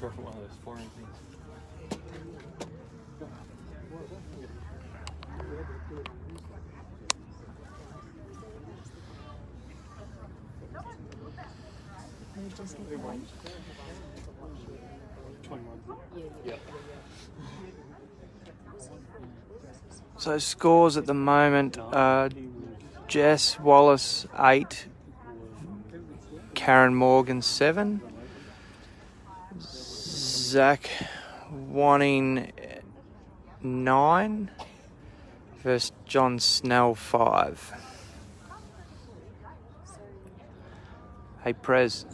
sure if one of those foreign things. So scores at the moment are Jess Wallace 8, Karen Morgan 7, Zach wanting 9 versus John Snell 5. Hey Prez,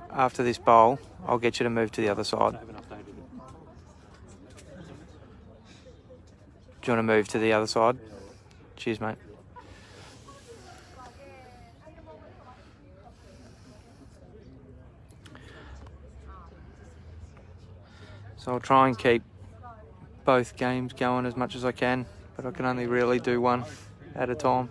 after this bowl, I'll get you to move to the other side. Do you want to move to the other side? Cheers, mate. So I'll try and keep both games going as much as I can, but I can only really do one at a time.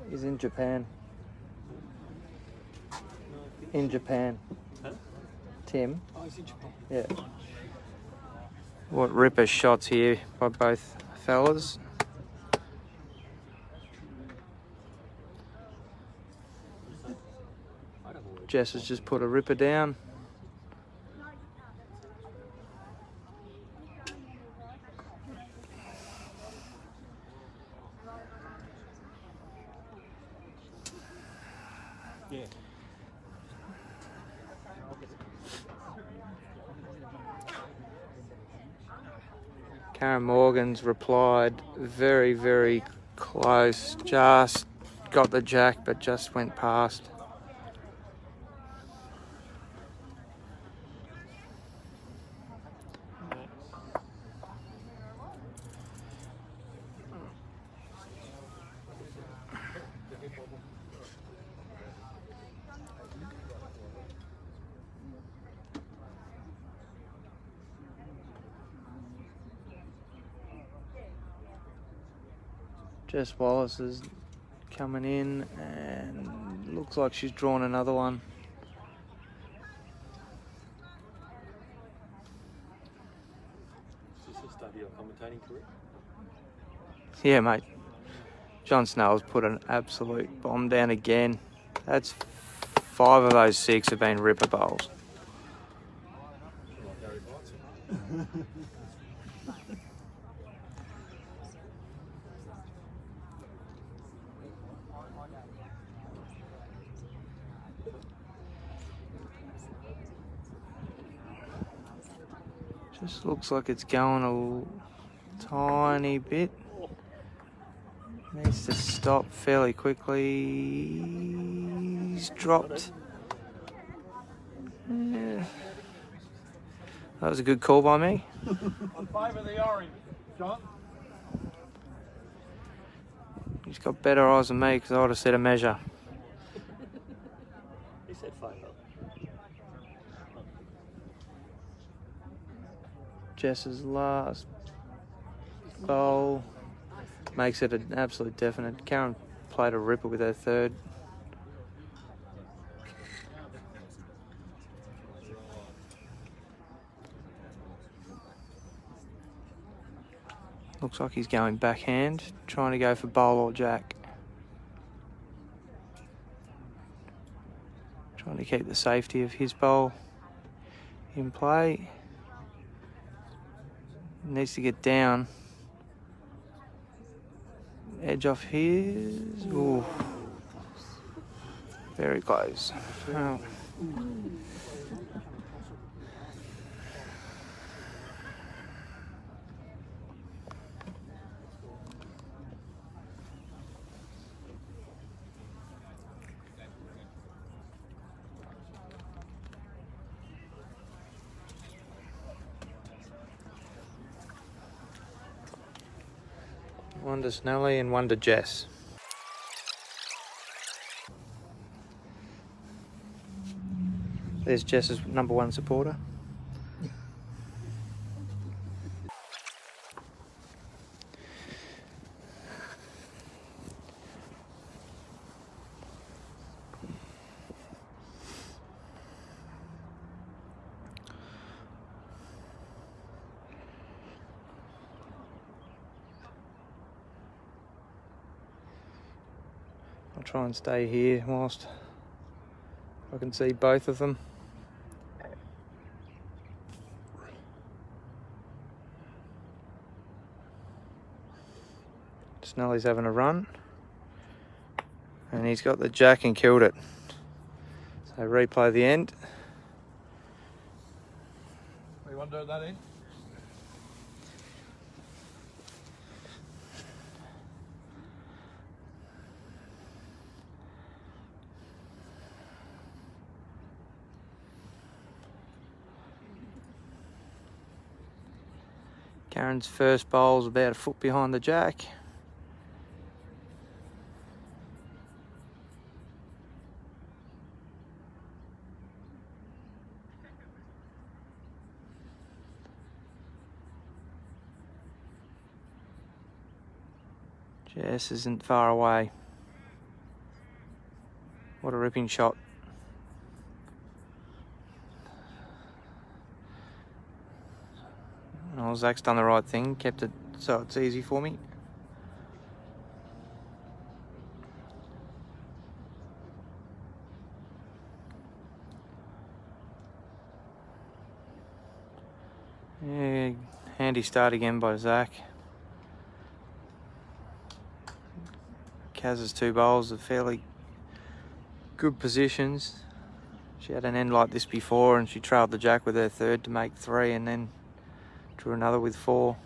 He's in Japan. In Japan. Huh? Tim. Oh, he's in Japan. Yeah. What ripper shots here by both fellas. Jess has just put a ripper down. Yeah. Karen Morgan's replied very, very close. Just got the jack, but just went past. Jess Wallace is coming in and looks like she's drawn another one. Is this a study of commentating career? Yeah, mate. John Snell's put an absolute bomb down again. That's 5 of those 6 have been ripper bowls. Just looks like it's going a tiny bit. Needs to stop fairly quickly. He's dropped. Yeah. That was a good call by me. On favour the orange, John. He's got better eyes than me because I would have set a measure. He said favour. Jess's last bowl makes it an absolute definite. Karen played a ripper with her third. Looks like he's going backhand, trying to go for bowl or jack. Trying to keep the safety of his bowl in play. Needs to get down. Edge off his. Ooh. Very close. Oh. One to Snelly and one to Jess. There's Jess's #1 supporter. I'll try and stay here whilst I can see both of them. Snelly's having a run and he's got the jack and killed it. So replay the end. What do you want to do at that end? Karen's first bowl's about a foot behind the jack. Jess isn't far away. What a ripping shot. Oh, Zach's done the right thing, kept it so it's easy for me. Yeah, handy start again by Zach. Kaz's 2 bowls are fairly good positions. She had an end like this before and she trailed the jack with her third to make 3 and then drew another with 4.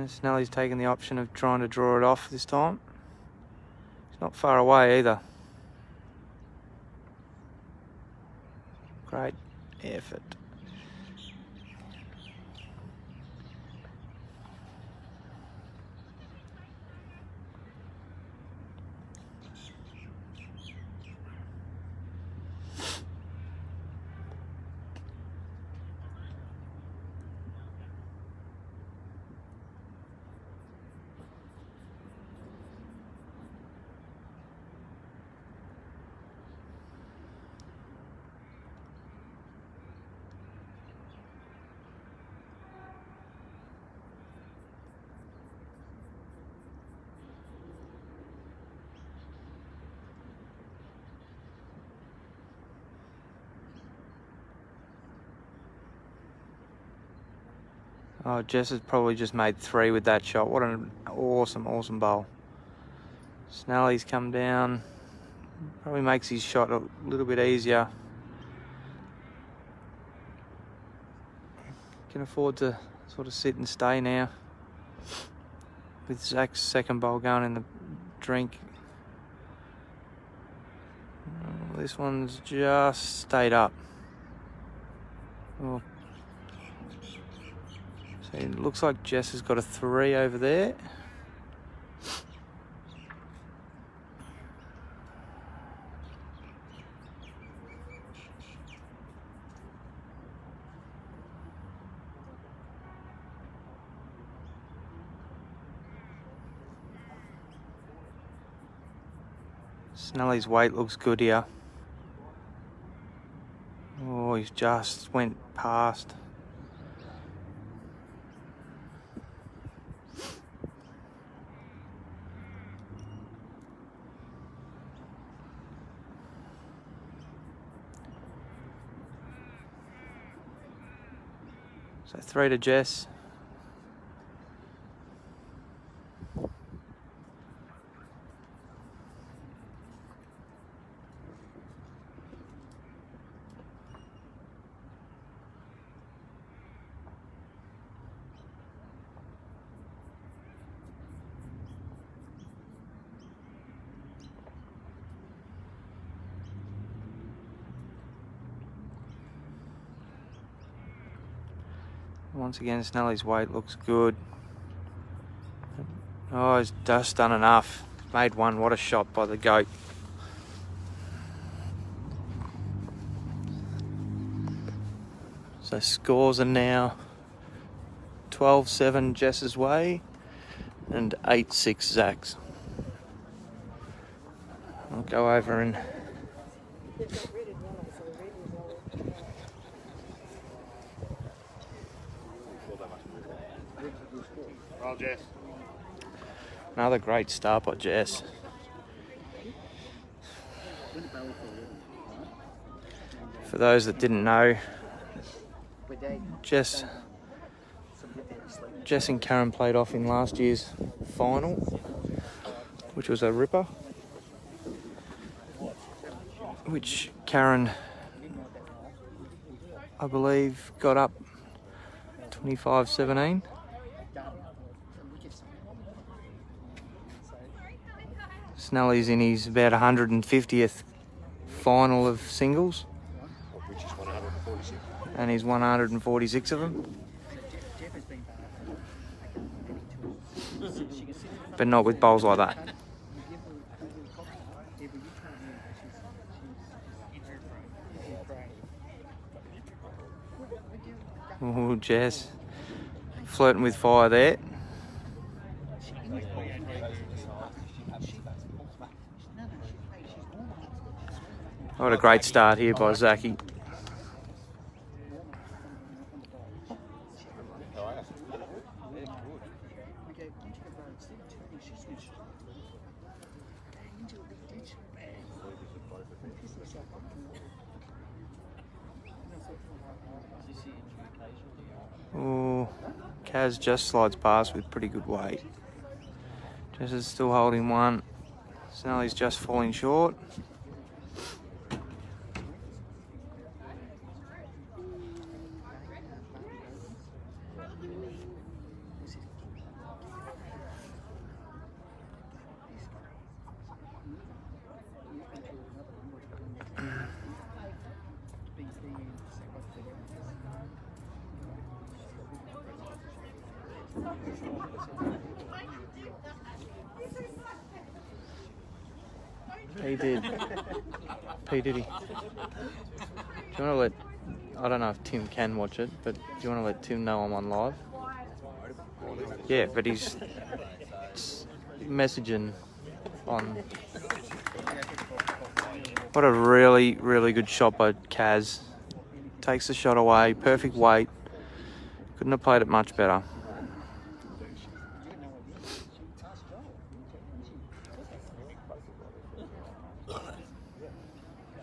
Snelly's taken the option of trying to draw it off this time. It's not far away either. Great effort. Oh, Jess has probably just made 3 with that shot. What an awesome, awesome bowl. Snelly's come down. Probably makes his shot a little bit easier. Can afford to sort of sit and stay now. With Zach's second bowl going in the drink. Oh, this one's just stayed up. Oh. So it looks like Jess has got a 3 over there. Snelly's weight looks good here. Oh, he's just went past. So 3 to Jess. Once again, Snelly's weight looks good. Oh, he's just done enough. Made one. What a shot by the goat. So scores are now 12-7 Jess's way and 8-6 Zach's. I'll go over and Well, Jess. another great start by Jess. For those that didn't know, Jess and Karen played off in last year's final, which was a ripper, which Karen, I believe, got up 25-17. Snelly's in his about 150th final of singles, Which is 146. and he's 146 of them. But not with bowls like that. Oh, Jess. Flirting with fire there. What a great start here by Zachy. Oh, Kaz just slides past with pretty good weight. Jess is still holding one. Snelly's just falling short. He did. P. Diddy. Do you want to let... I don't know if Tim can watch it, but do you want to let Tim know I'm on live? Yeah, but he's messaging on... What a really, really good shot by Kaz. Takes the shot away. Perfect weight. Couldn't have played it much better.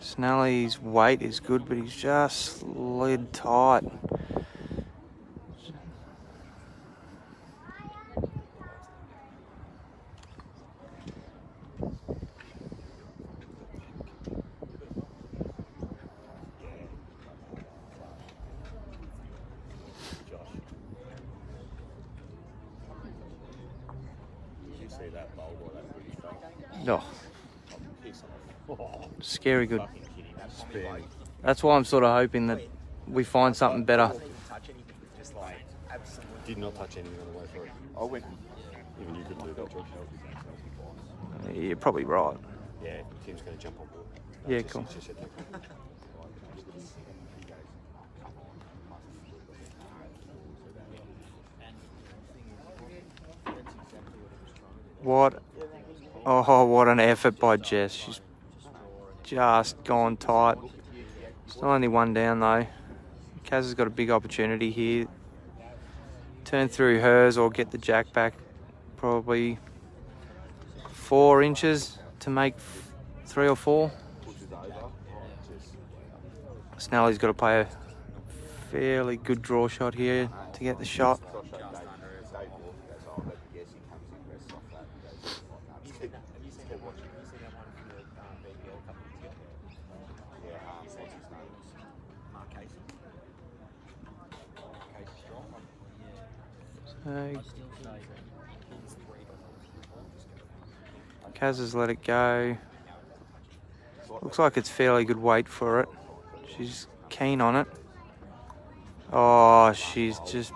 Snelly's weight is good, but he's just slid tight. No. Scary good. That's why I'm sort of hoping that we find something better. Did not touch anything on the way through. I went. Even you couldn't do that, Josh. You're probably right. Yeah, Tim's going to jump on board. Yeah, cool. What? Oh, what an effort by Jess. She's just gone tight. Still only one down though. Kaz has got a big opportunity here. Turn through hers or get the jack back. Probably 4 inches to make 3 or 4. Snelly's got to play a fairly good draw shot here to get the shot. Kaz has let it go. Looks like it's fairly good weight for it. She's keen on it. Oh, she's just...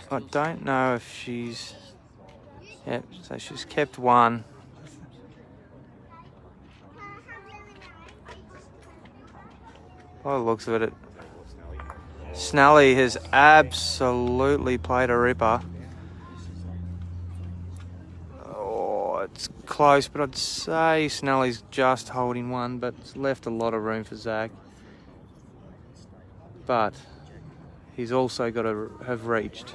I don't know if she's... Yep, so she's kept one. By the looks of it, Snelly has absolutely played a ripper. Oh, it's close, but I'd say Snelly's just holding one, but it's left a lot of room for Zach. But he's also got to have reached,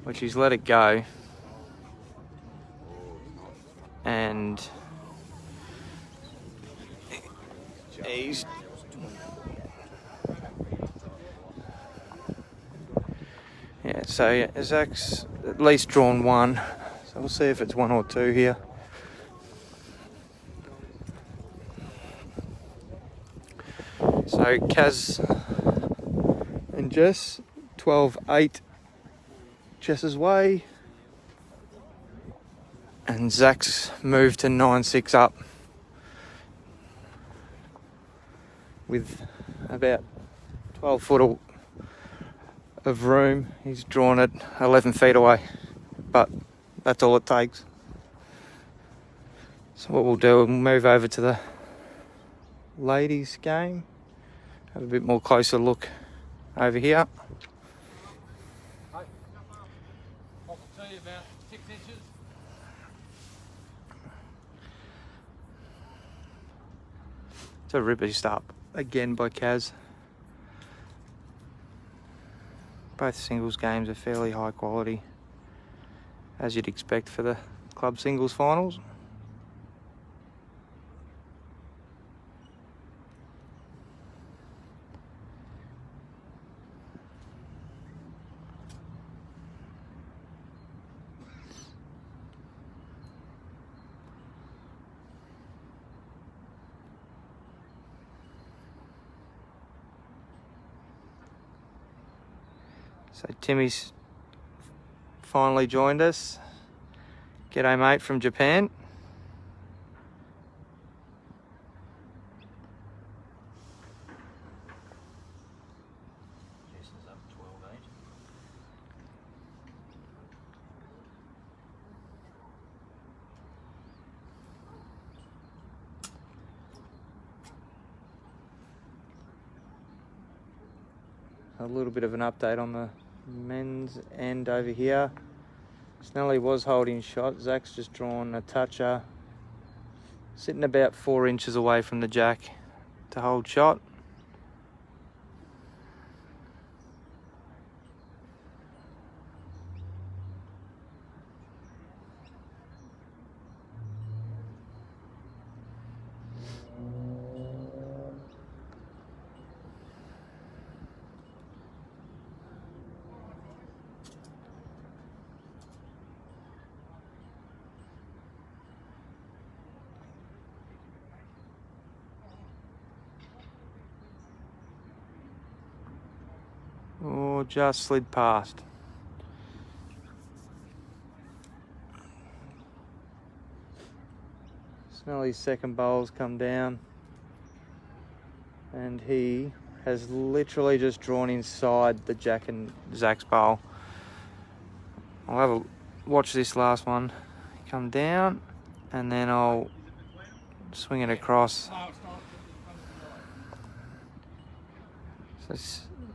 which he's let it go. And he's... Yeah, so yeah, Zach's at least drawn one. So we'll see if it's one or two here. So Kaz and Jess, 12-8 Jess's way. And Zach's moved to 9-6 up with about 12 foot of room. He's drawn it 11 feet away, but that's all it takes. So what we'll do, we'll move over to the ladies game, have a bit more closer look over here. I'll tell you about 6 inches. It's a ripper start again by Kaz. Both singles games are fairly high quality, as you'd expect for the club singles finals. So Timmy's finally joined us. G'day mate from Japan. Jess is up 12-8. A little bit of an update on the men's end over here. Snelly was holding shot. Zach's just drawn a toucher, sitting about 4 inches away from the jack to hold shot. Oh, just slid past. Snelly's second bowl's come down, and he has literally just drawn inside the jack and Zach's bowl. I'll have a watch this last one come down, and then I'll swing it across. So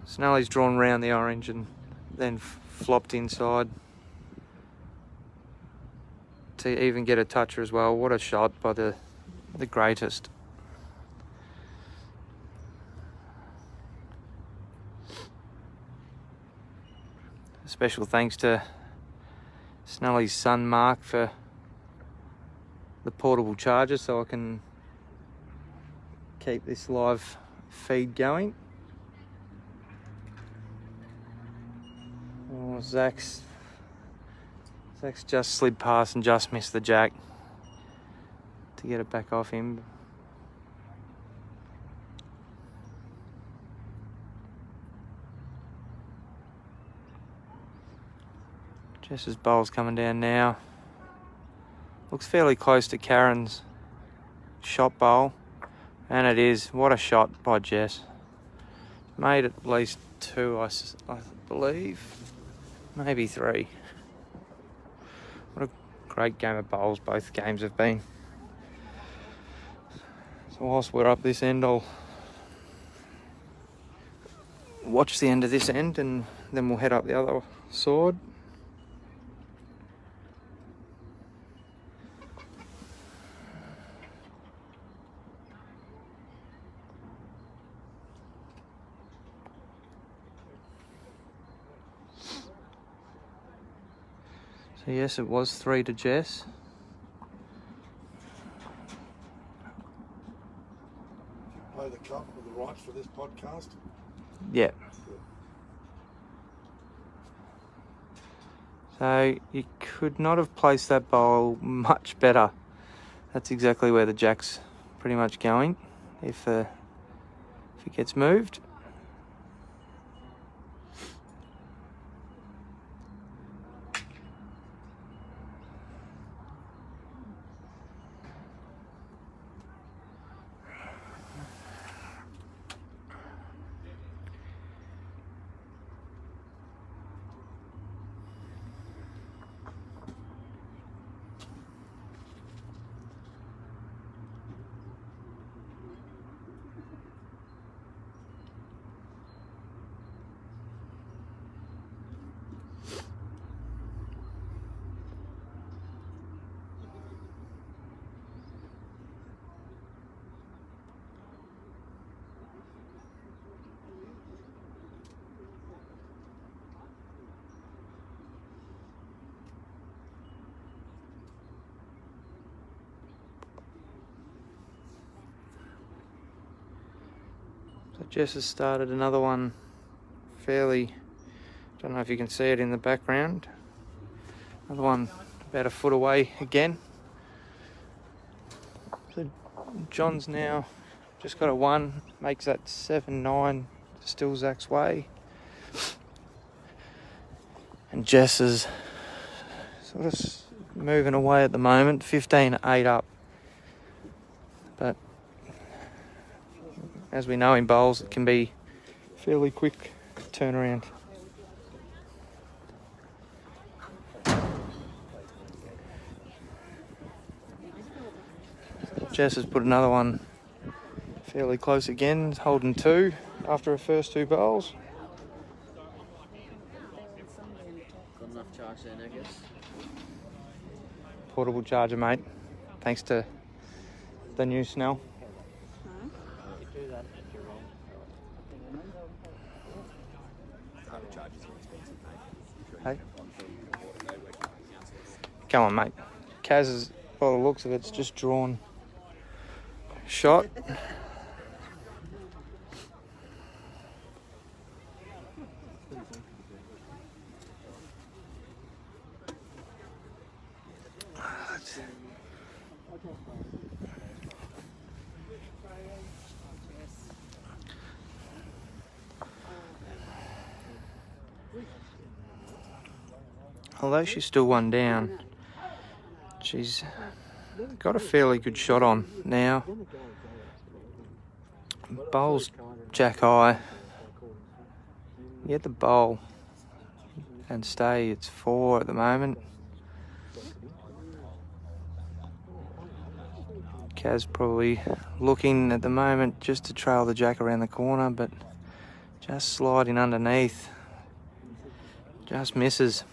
Snelly's drawn round the orange and then flopped inside to even get a toucher as well. What a shot by the greatest. A special thanks to Snelly's son Mark for the portable charger so I can keep this live feed going. Oh, Zach's just slid past and just missed the jack to get it back off him. Jess's bowl's coming down now. Looks fairly close to Karen's shot bowl, and it is. What a shot by Jess. Made at least 2, I believe. Maybe 3. What a great game of bowls both games have been. So whilst we're up this end, I'll watch the end of this end and then we'll head up the other side. So yes, it was 3 to Jess. Play the cup with the rights for this podcast. Yeah. So you could not have placed that bowl much better. That's exactly where the jack's pretty much going if it gets moved. So Jess has started another one fairly, don't know if you can see it in the background. Another one about a foot away again. So John's now just got a 1, makes that 7-9, still Zach's way. And Jess is sort of moving away at the moment, 15-8 up. But as we know in bowls, it can be fairly quick turnaround. Jess has put another one fairly close again, holding 2 after her first 2 bowls. Got enough charge there, I guess. Portable charger, mate, thanks to the new Snell. Hey. Come on, mate. Kaz is, by the looks of it, it's just drawn shot. Although she's still 1 down, she's got a fairly good shot on now. Bowls jack high. You get the bowl and stay, it's 4 at the moment. Kaz probably looking at the moment just to trail the jack around the corner, but just sliding underneath. Just misses.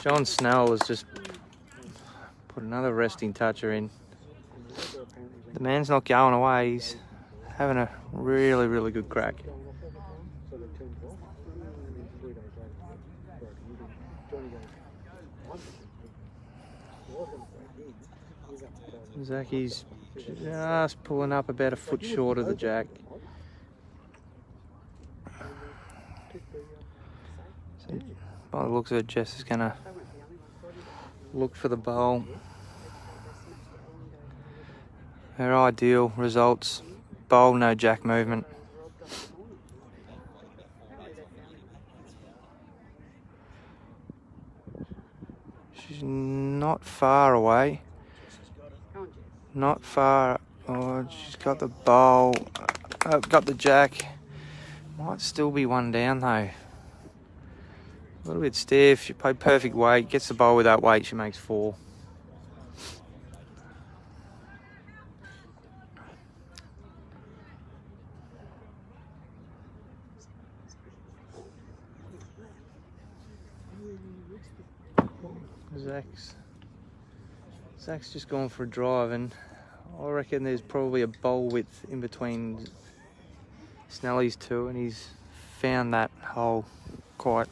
John Snell has just put another resting toucher in. The man's not going away, he's having a really, really good crack. Zacky's just pulling up about a foot short of the jack. So, by the looks of it, Jess is going to look for the bowl. Her ideal results, bowl, no jack movement. She's not far away. Not far. Oh, she's got the bowl. Oh, got the jack. Might still be one down though. A little bit stiff. She played perfect weight. Gets the bowl with that weight. She makes 4. Zach's just gone for a drive, and I reckon there's probably a bowl width in between Snelly's two, and he's found that hole quite,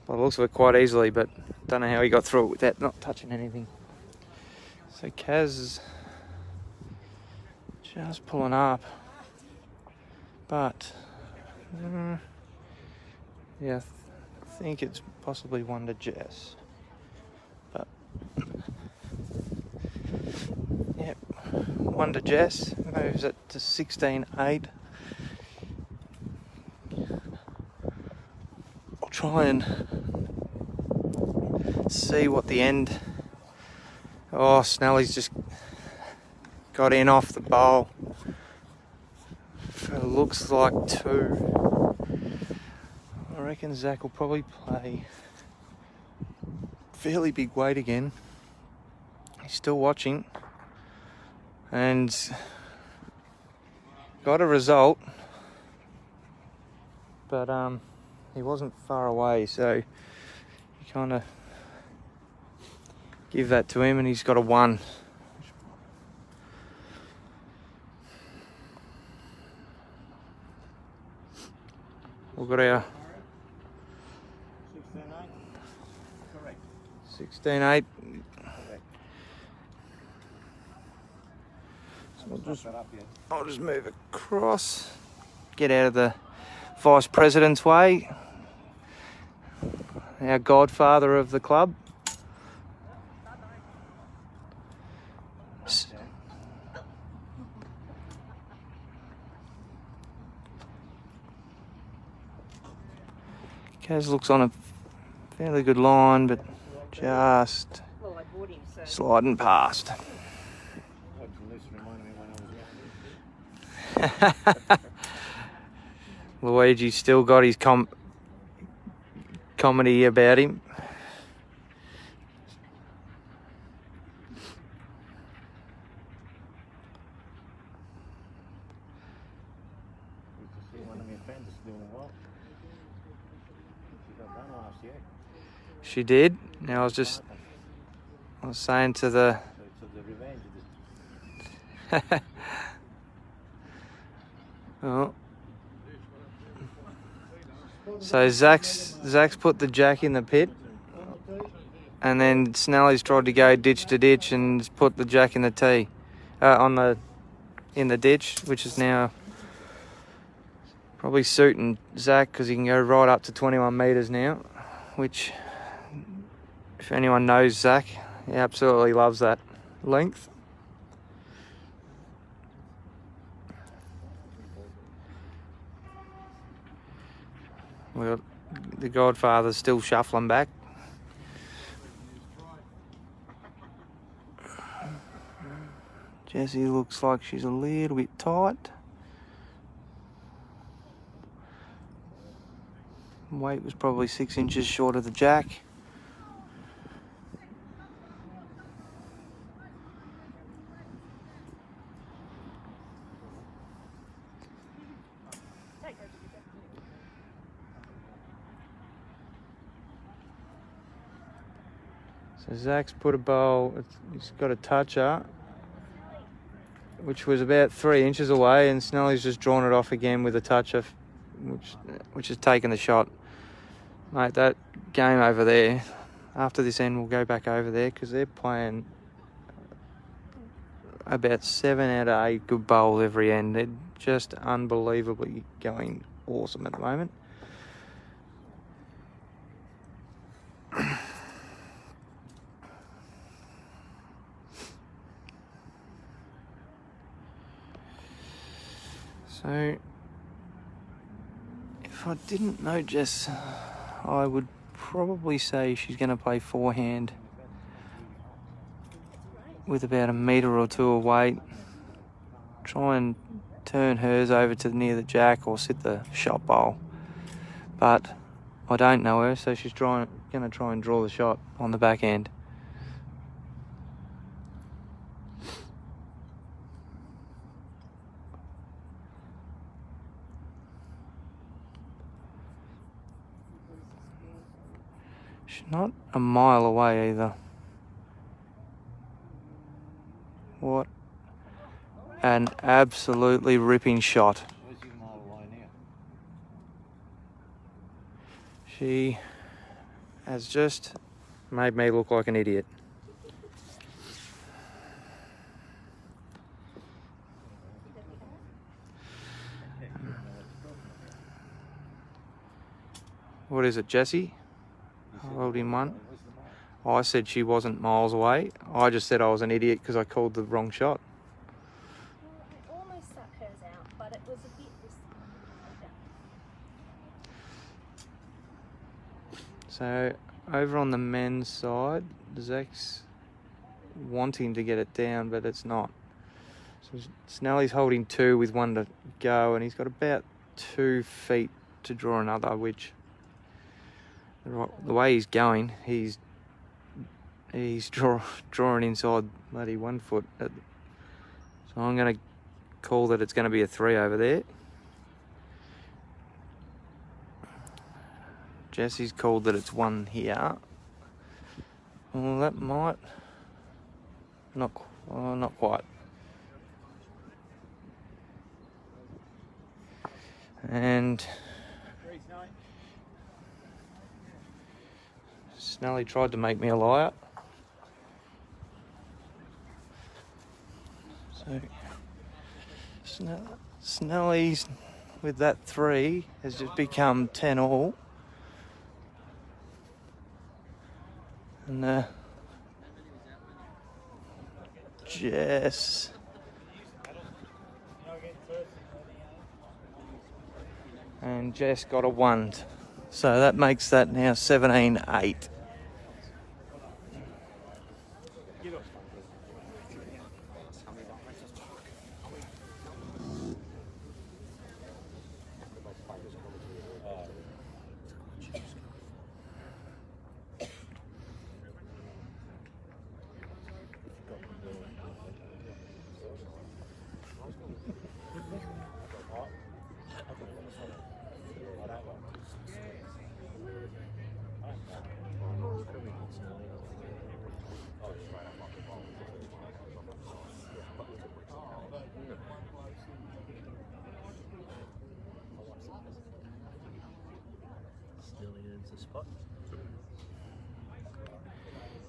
by the looks of it, quite easily, but don't know how he got through it without not touching anything. So Kaz is just pulling up, but yeah, I think it's possibly one to Jess. But yep, one to Jess, moves it to 16-8. I'll try and see what the end. Oh, Snelly's just got in off the bowl. It looks like 2. I reckon Zach will probably play fairly big weight again. He's still watching and got a result, but he wasn't far away, so you kind of give that to him, and he's got a 1. We've got our 16-8. So I'll just move across, get out of the Vice President's way, our godfather of the club. Kaz looks on a fairly good line, but just sliding past. Luigi's still got his comedy about him. She did. Now I was saying to the oh. So Zach's put the jack in the pit, and then Snelly's tried to go ditch to ditch and put the jack in the tee, in the ditch, which is now probably suiting Zach because he can go right up to 21 metres now, which, if anyone knows Zach, he absolutely loves that length. Well, the godfather's still shuffling back. Jessie looks like she's a little bit tight. Weight was probably 6 inches short of the jack. So Zach's put a bowl, he's got a toucher, which was about 3 inches away, and Snelly's just drawn it off again with a toucher, which has taken the shot. Mate, that game over there, after this end we'll go back over there because they're playing about 7 out of 8 good bowls every end. They're just unbelievably going awesome at the moment. So, if I didn't know Jess, I would probably say she's going to play forehand with about a metre or two of weight. Try and turn hers over to near the jack or sit the shot bowl. But I don't know her, so she's going to try and draw the shot on the back end. She's not a mile away either. What an absolutely ripping shot. Where's your mile away now? She has just made me look like an idiot. What is it, Jessie? Holding one. I said she wasn't miles away. I just said I was an idiot because I called the wrong shot. Well, I almost sat hers out, but it was a bit risky. So over on the men's side, Zach's wanting to get it down, but it's not. So Snelly's holding 2 with 1 to go, and he's got about 2 feet to draw another, which the way he's going, he's drawing inside bloody 1 foot. So I'm going to call that it's going to be a 3 over there. Jesse's called that it's 1 here. Well, that might not quite. And Snelly tried to make me a liar. So Snelly's with that 3 has just become 10 all. And Jess got a 1. So that makes that now 17-8.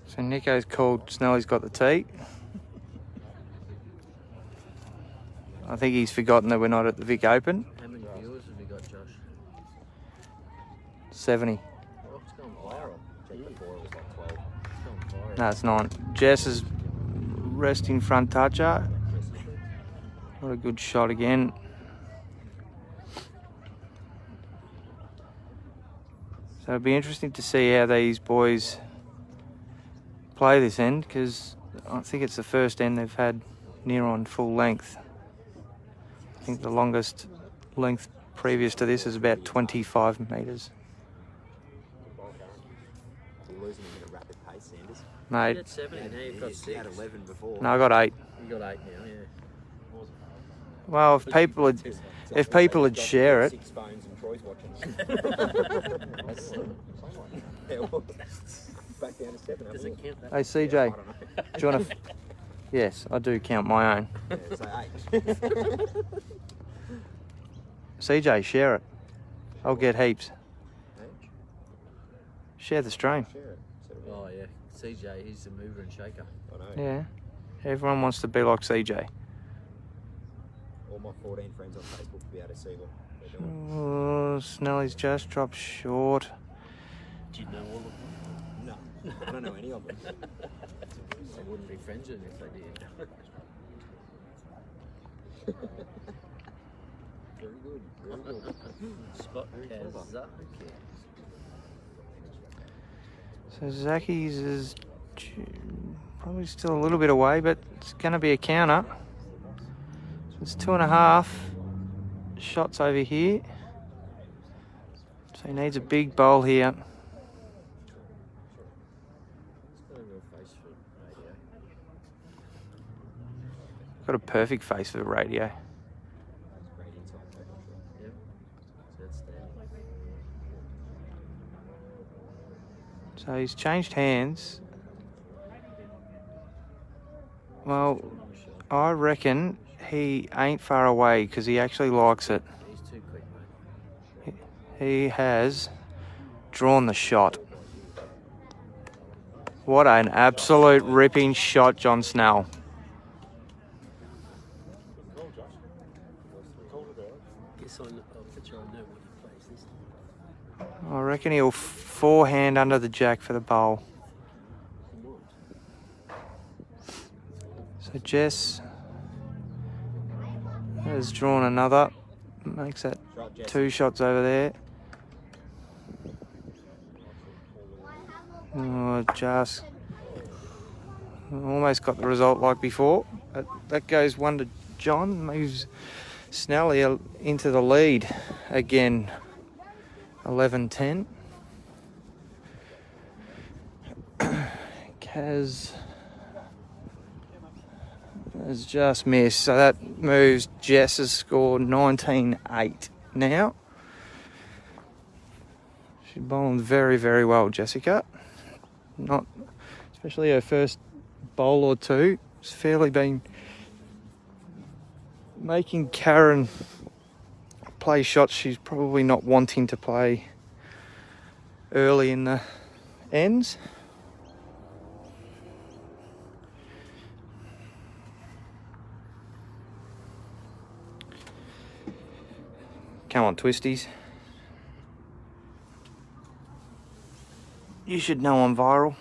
So Nico's called Snelly's got the tee. I think he's forgotten that we're not at the Vic Open. How many viewers have you got, Josh? 70. Oh, it's gone viral. Check before, it was like 12. It's gone viral. No, it's 9. Jess is resting front toucher. What a good shot again. So it'll be interesting to see how these boys play this end, because I think it's the first end they've had near on full length. I think the longest length previous to this is about 25 metres. You're losing him at a rapid pace, Sanders. You Mate, had 70, now you've got 6. He had 11 before. no, I got 8. You got 8 now, yeah. Well, if people would share it. 6 phones and Troy's watching. Yeah, well, back down to 7. Does it count that? Hey, CJ, I don't know. do you want to... Yes, I do count my own. Yeah, say 8. CJ, share it. I'll get heaps. Share the stream. Share it. Oh, yeah. CJ, he's the mover and shaker. I know. Yeah. Everyone wants to be like CJ. All my 14 friends on Facebook will be able to see what they're doing. Oh, Snelly's just dropped short. Do you know all of them? No, I don't know any of them. They wouldn't be friends with him if they did. Very good, very good. Spot Kazaki. So Zacky's is probably still a little bit away, but it's going to be a counter. So it's 2.5. shots over here. So he needs a big bowl here. Got a real face for radio. Got a perfect face for the radio. Yep. It's outstanding. So he's changed hands. Well, I reckon he ain't far away because he actually likes it. He's too quick, mate. He has drawn the shot. What an absolute ripping shot, John Snell. Guess I'll bet you I know what he plays this time. I reckon he'll forehand under the jack for the bowl. He might. So Jess has drawn another. Makes that two shots over there. Oh, just almost got the result like before. That goes one to John. Moves Snell into the lead again. 11-10. Kaz has just missed, so that moves Jess's score 19-8 now. She's bowling very, very well, Jessica. Not, especially her first bowl or two. It's fairly been making Karen play shots she's probably not wanting to play early in the ends. Come on, twisties. You should know I'm viral.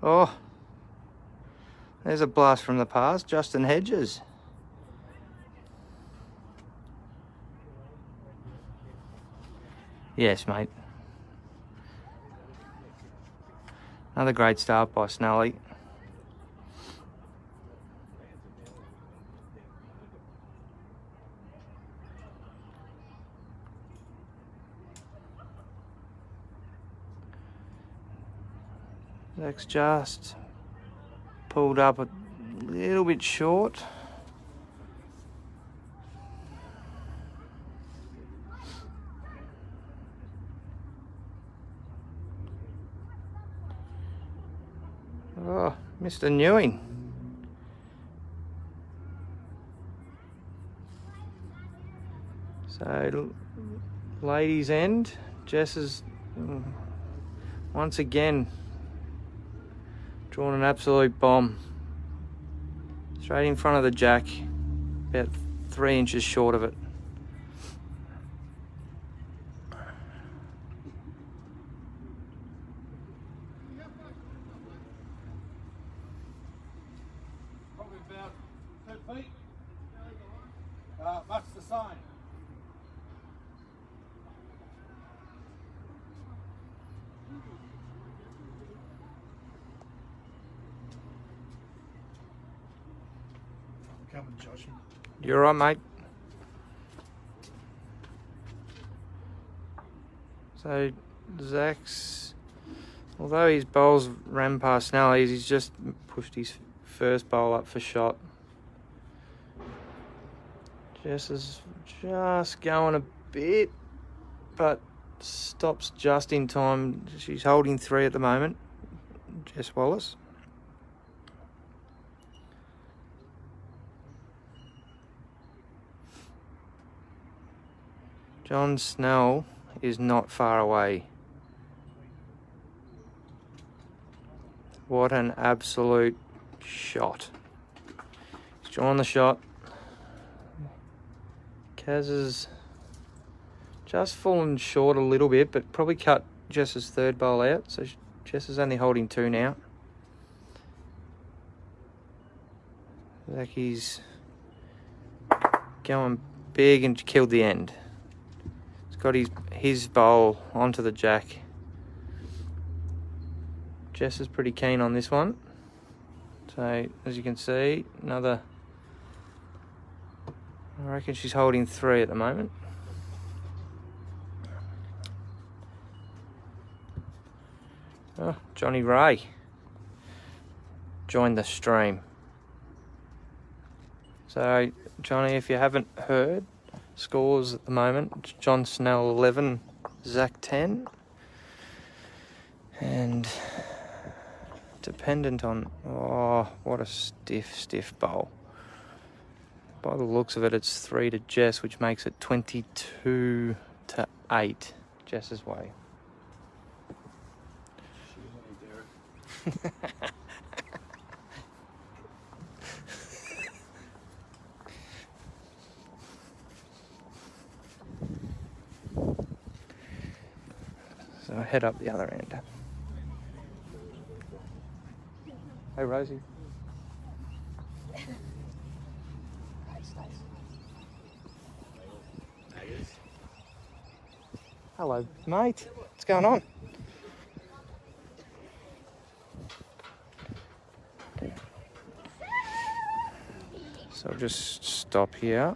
Oh, there's a blast from the past. Justin Hedges. Yes, mate. Another great start by Snelly. Zach's just pulled up a little bit short. Oh, Mr. Newing. So, ladies' end, Jess has once again drawn an absolute bomb. Straight in front of the jack, about 3 inches short of it. Probably about 2 feet. Much the same. Coming, Josh. You alright, mate? So, Zach's, although his bowls ran past Snellies, he's just pushed his first bowl up for shot. Jess is just going a bit, but stops just in time. She's holding 3 at the moment, Jess Wallace. John Snell is not far away. What an absolute shot. He's drawn the shot. Kaz has just fallen short a little bit, but probably cut Jess's third bowl out. So Jess is only holding 2 now. Zacky's going big and killed the end. He's got his bowl onto the jack. Jess is pretty keen on this one. So, as you can see, another... I reckon she's holding 3 at the moment. Oh, Johnny Ray joined the stream. So, Johnny, if you haven't heard, scores at the moment, John Snell 11, Zach 10. And dependent on... Oh, what a stiff bowl. By the looks of it, it's 3 to Jess, which makes it 22 to 8 Jess's way. So I head up the other end. Hey, Rosie. Hello, mate. What's going on? So I'll just stop here.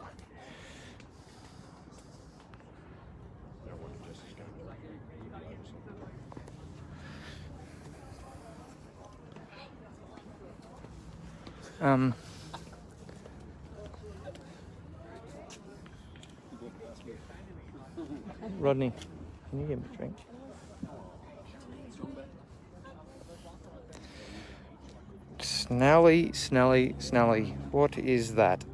Rodney, can you get me a drink? Snelly. What is that?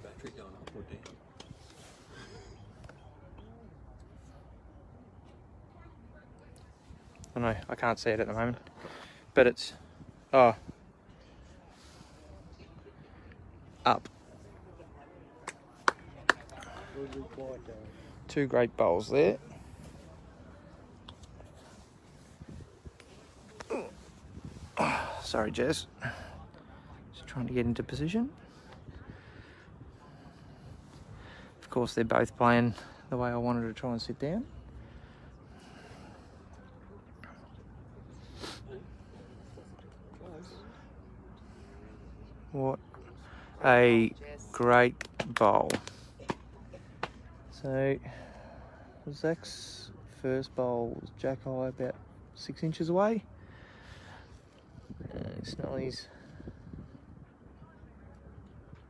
Battery going up or down? I don't know, I can't see it at the moment. But it's... Oh. Up. 2 great bowls there. Sorry, Jess. Just trying to get into position. Of course, they're both playing the way I wanted to try and sit down. What a great bowl. So, Zach's first bowl was jack high, about 6 inches away. Snelly's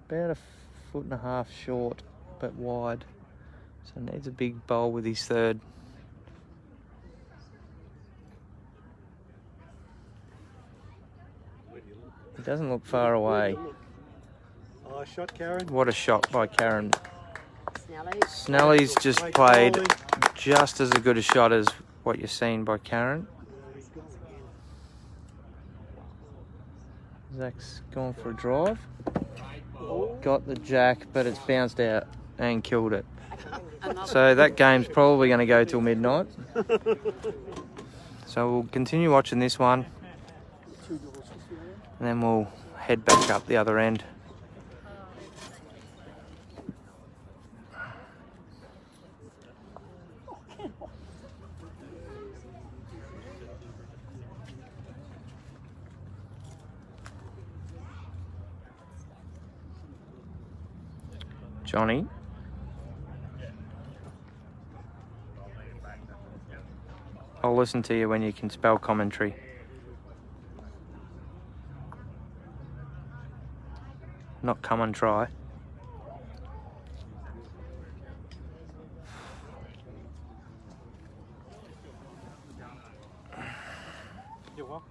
about 1.5 foot short, but wide. So needs a big bowl with his third. It doesn't look far away. Oh, shot, Karen. What a shot by Karen. Snelly's just played just as good a shot as what you're seeing by Karen. Zach's gone for a drive. Got the jack, but it's bounced out and killed it. So that game's probably going to go till midnight. So we'll continue watching this one. And then we'll head back up the other end. Johnny. I'll listen to you when you can spell commentary. Not come and try. You what?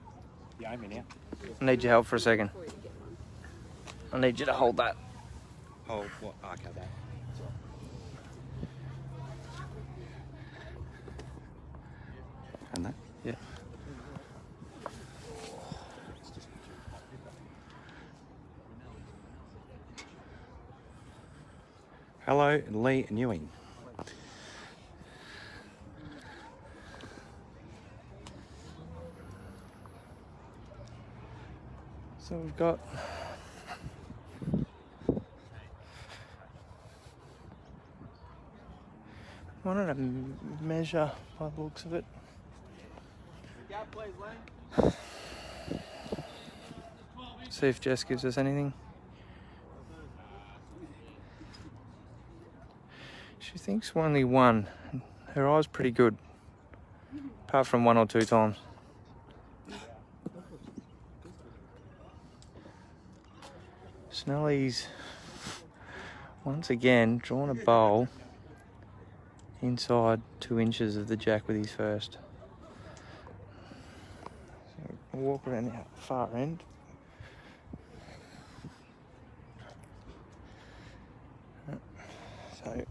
You aim me now. I need your help for a second. I need you to hold that. Oh, what? Okay, that. And that? Yeah. Hello, Lee and Ewing. So we've got wanted to measure by the looks of it. See if Jess gives us anything. She thinks only one. Her eye's pretty good, apart from 1 or 2 times. Snelly's once again drawn a bowl inside 2 inches of the jack with his first. So we'll walk around the far end. So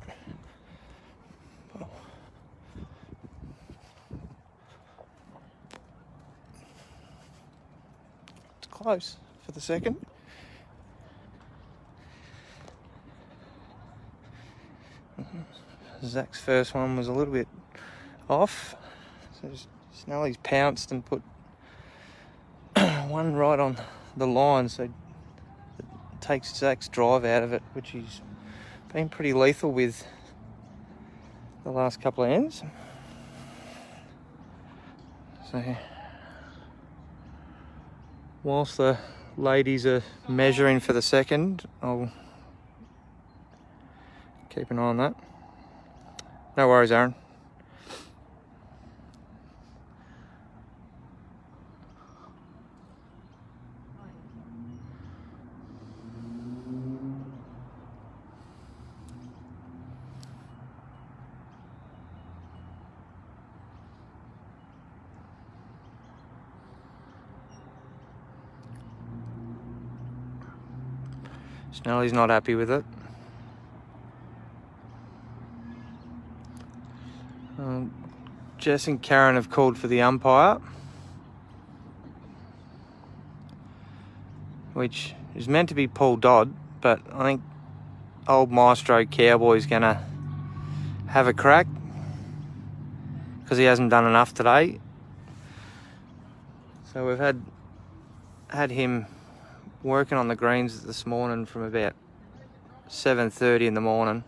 it's close for the second. Zach's first one was a little bit off, so Snelly's pounced and put one right on the line, so it takes Zach's drive out of it, which he's been pretty lethal with the last couple of ends. So whilst the ladies are measuring for the second, I'll keep an eye on that. No worries, Aaron. Snelly's not happy with it. Jess and Karen have called for the umpire, which is meant to be Paul Dodd, but I think old Maestro Cowboy's going to have a crack because he hasn't done enough today. So we've had him working on the greens this morning from about 7:30 in the morning,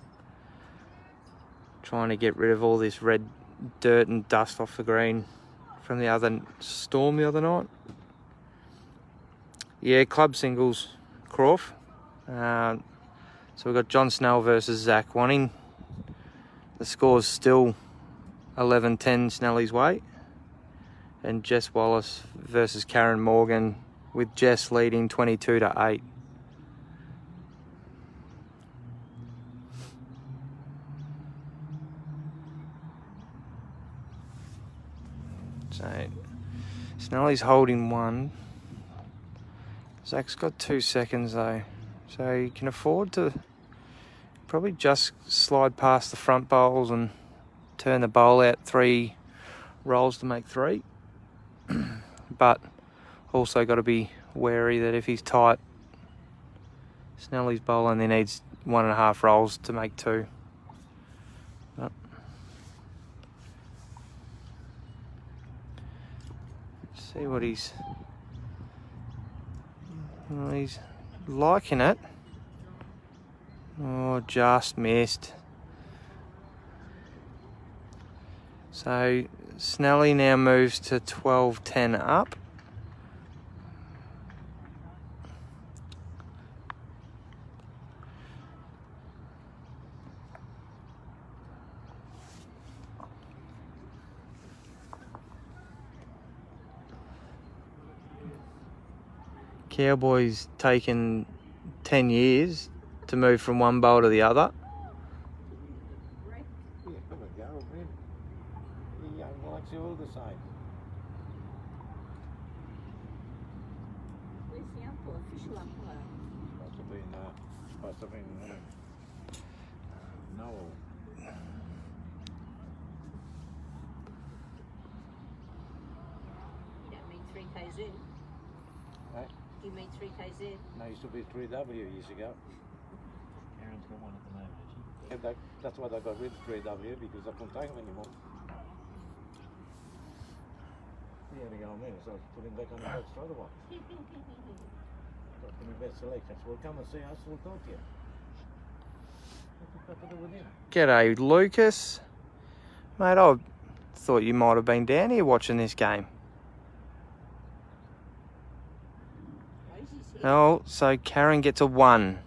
trying to get rid of all this red dirt and dust off the green from the other storm the other night. Yeah, club singles, Crawf. So we've got John Snell versus Zach Wanning. The score's still 11-10 Snelly's way. And Jess Wallace versus Karen Morgan, with Jess leading 22-8. So Snelly's holding one. Zach's got 2 seconds though, so you can afford to probably just slide past the front bowls and turn the bowl out 3 rolls to make 3. But also got to be wary that if he's tight, Snelly's bowl only needs 1.5 rolls to make 2. But see what he's liking it. Oh, just missed. So Snelly now moves to 12-10 up. Cowboy's taken 10 years to move from one bowl to the other. Yeah, have a go, man. The young likes you all the same. Where's the umpire, official umpire? Supposed to be Noel. You don't mean 3KZ? Right? You mean 3KZ? No, used to be 3W years ago. Aaron's got one at the moment, has Yeah, that's why they got rid of 3W, because I couldn't take them anymore. He had to go on there, so I put him back on the boat straight away. Got to be best selection. So we'll come and see us. We'll talk to you. What's it got to do with him? G'day, Lucas. Mate, I thought you might have been down here watching this game. Oh, so Karen gets a 1.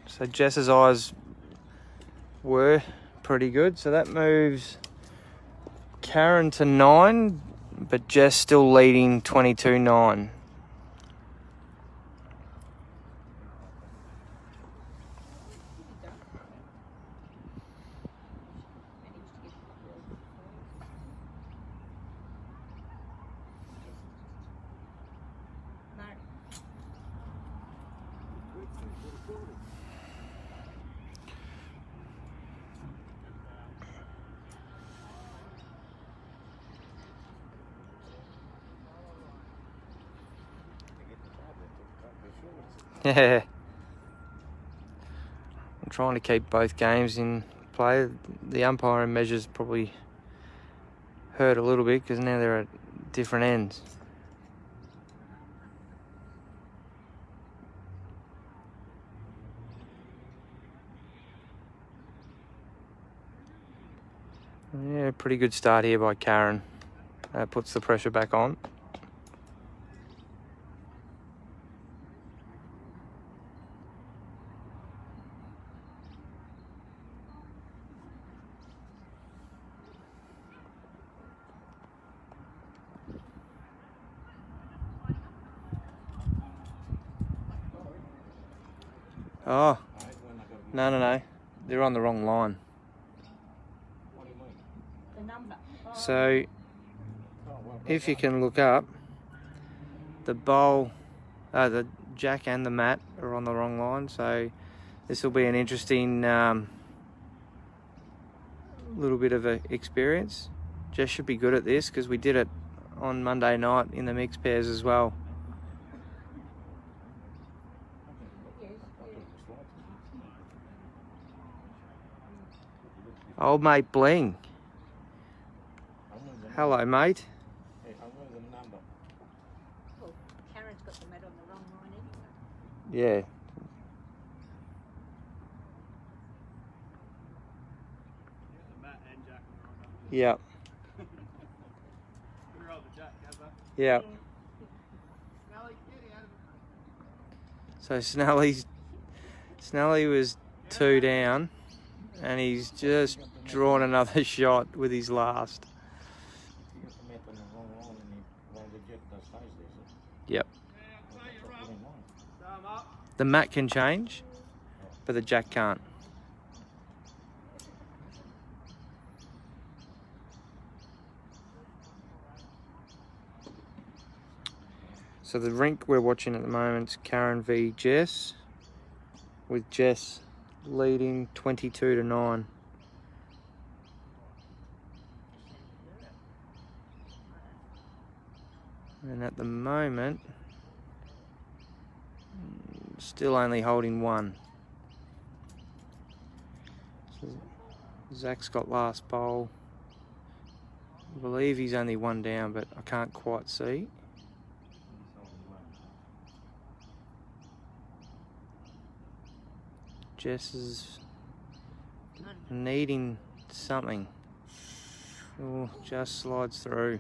So Jess's eyes were pretty good. So that moves Karen to 9, but Jess still leading 22-9. Yeah. I'm trying to keep both games in play. The umpiring measures probably hurt a little bit because now they're at different ends. Yeah, pretty good start here by Karen. That puts the pressure back on. Oh, no. They're on the wrong line. The number. So, if you can look up, the bowl, the jack and the mat are on the wrong line. So, this will be an interesting little bit of an experience. Jess should be good at this because we did it on Monday night in the mixed pairs as well. Old mate Bling. Hello, mate. Hey, I'm with the number. Oh, Karen's got the mat on the wrong line anyway. Yeah. Yeah. Yeah. So Snelly was 2 down, and he's just drawn another shot with his last. He got the mat on the wrong line and he rolled the jet that stays there. So Yep. that's what he wants. The mat can change, but the jack can't. So the rink we're watching at the moment is Karen v Jess, with Jess leading 22-9. And at the moment, still only holding 1. So Zach's got last bowl. I believe he's only 1 down, but I can't quite see. Jess is needing something. Oh, just slides through.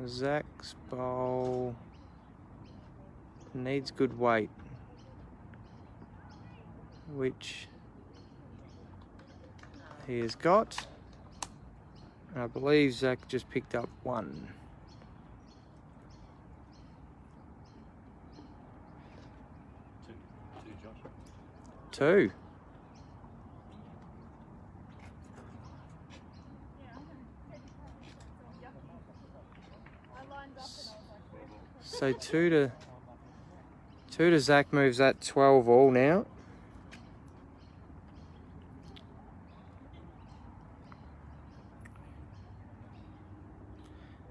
Zach's bowl needs good weight, which he has got. And I believe Zach just picked up 1. Two. So 2 to Zach moves that 12 all now.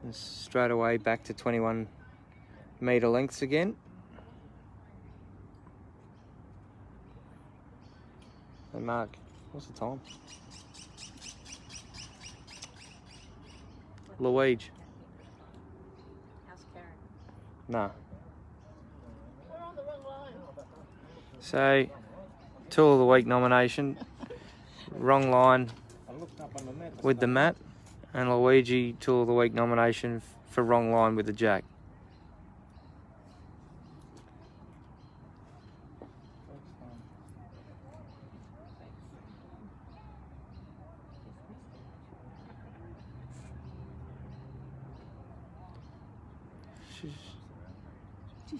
And straight away back to 21 metre lengths again. And Mark What's the time? Luigi. How's Karen? Nah. We're on the wrong line. So, Tool of the Week nomination. Wrong line I looked up on the net. with the mat. And Luigi, Tool of the Week nomination for wrong line with the jack.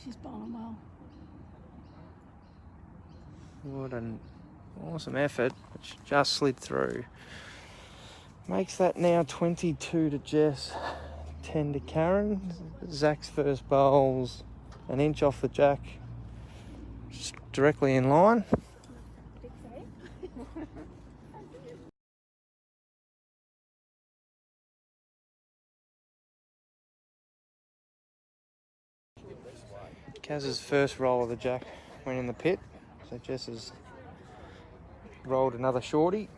She's bowling well. What an awesome effort, which just slid through. Makes that now 22 to Jess, 10 to Karen. Zach's first bowl's an inch off the jack, just directly in line. Big save. Kaz's first roll of the jack went in the pit, so Jess has rolled another shorty.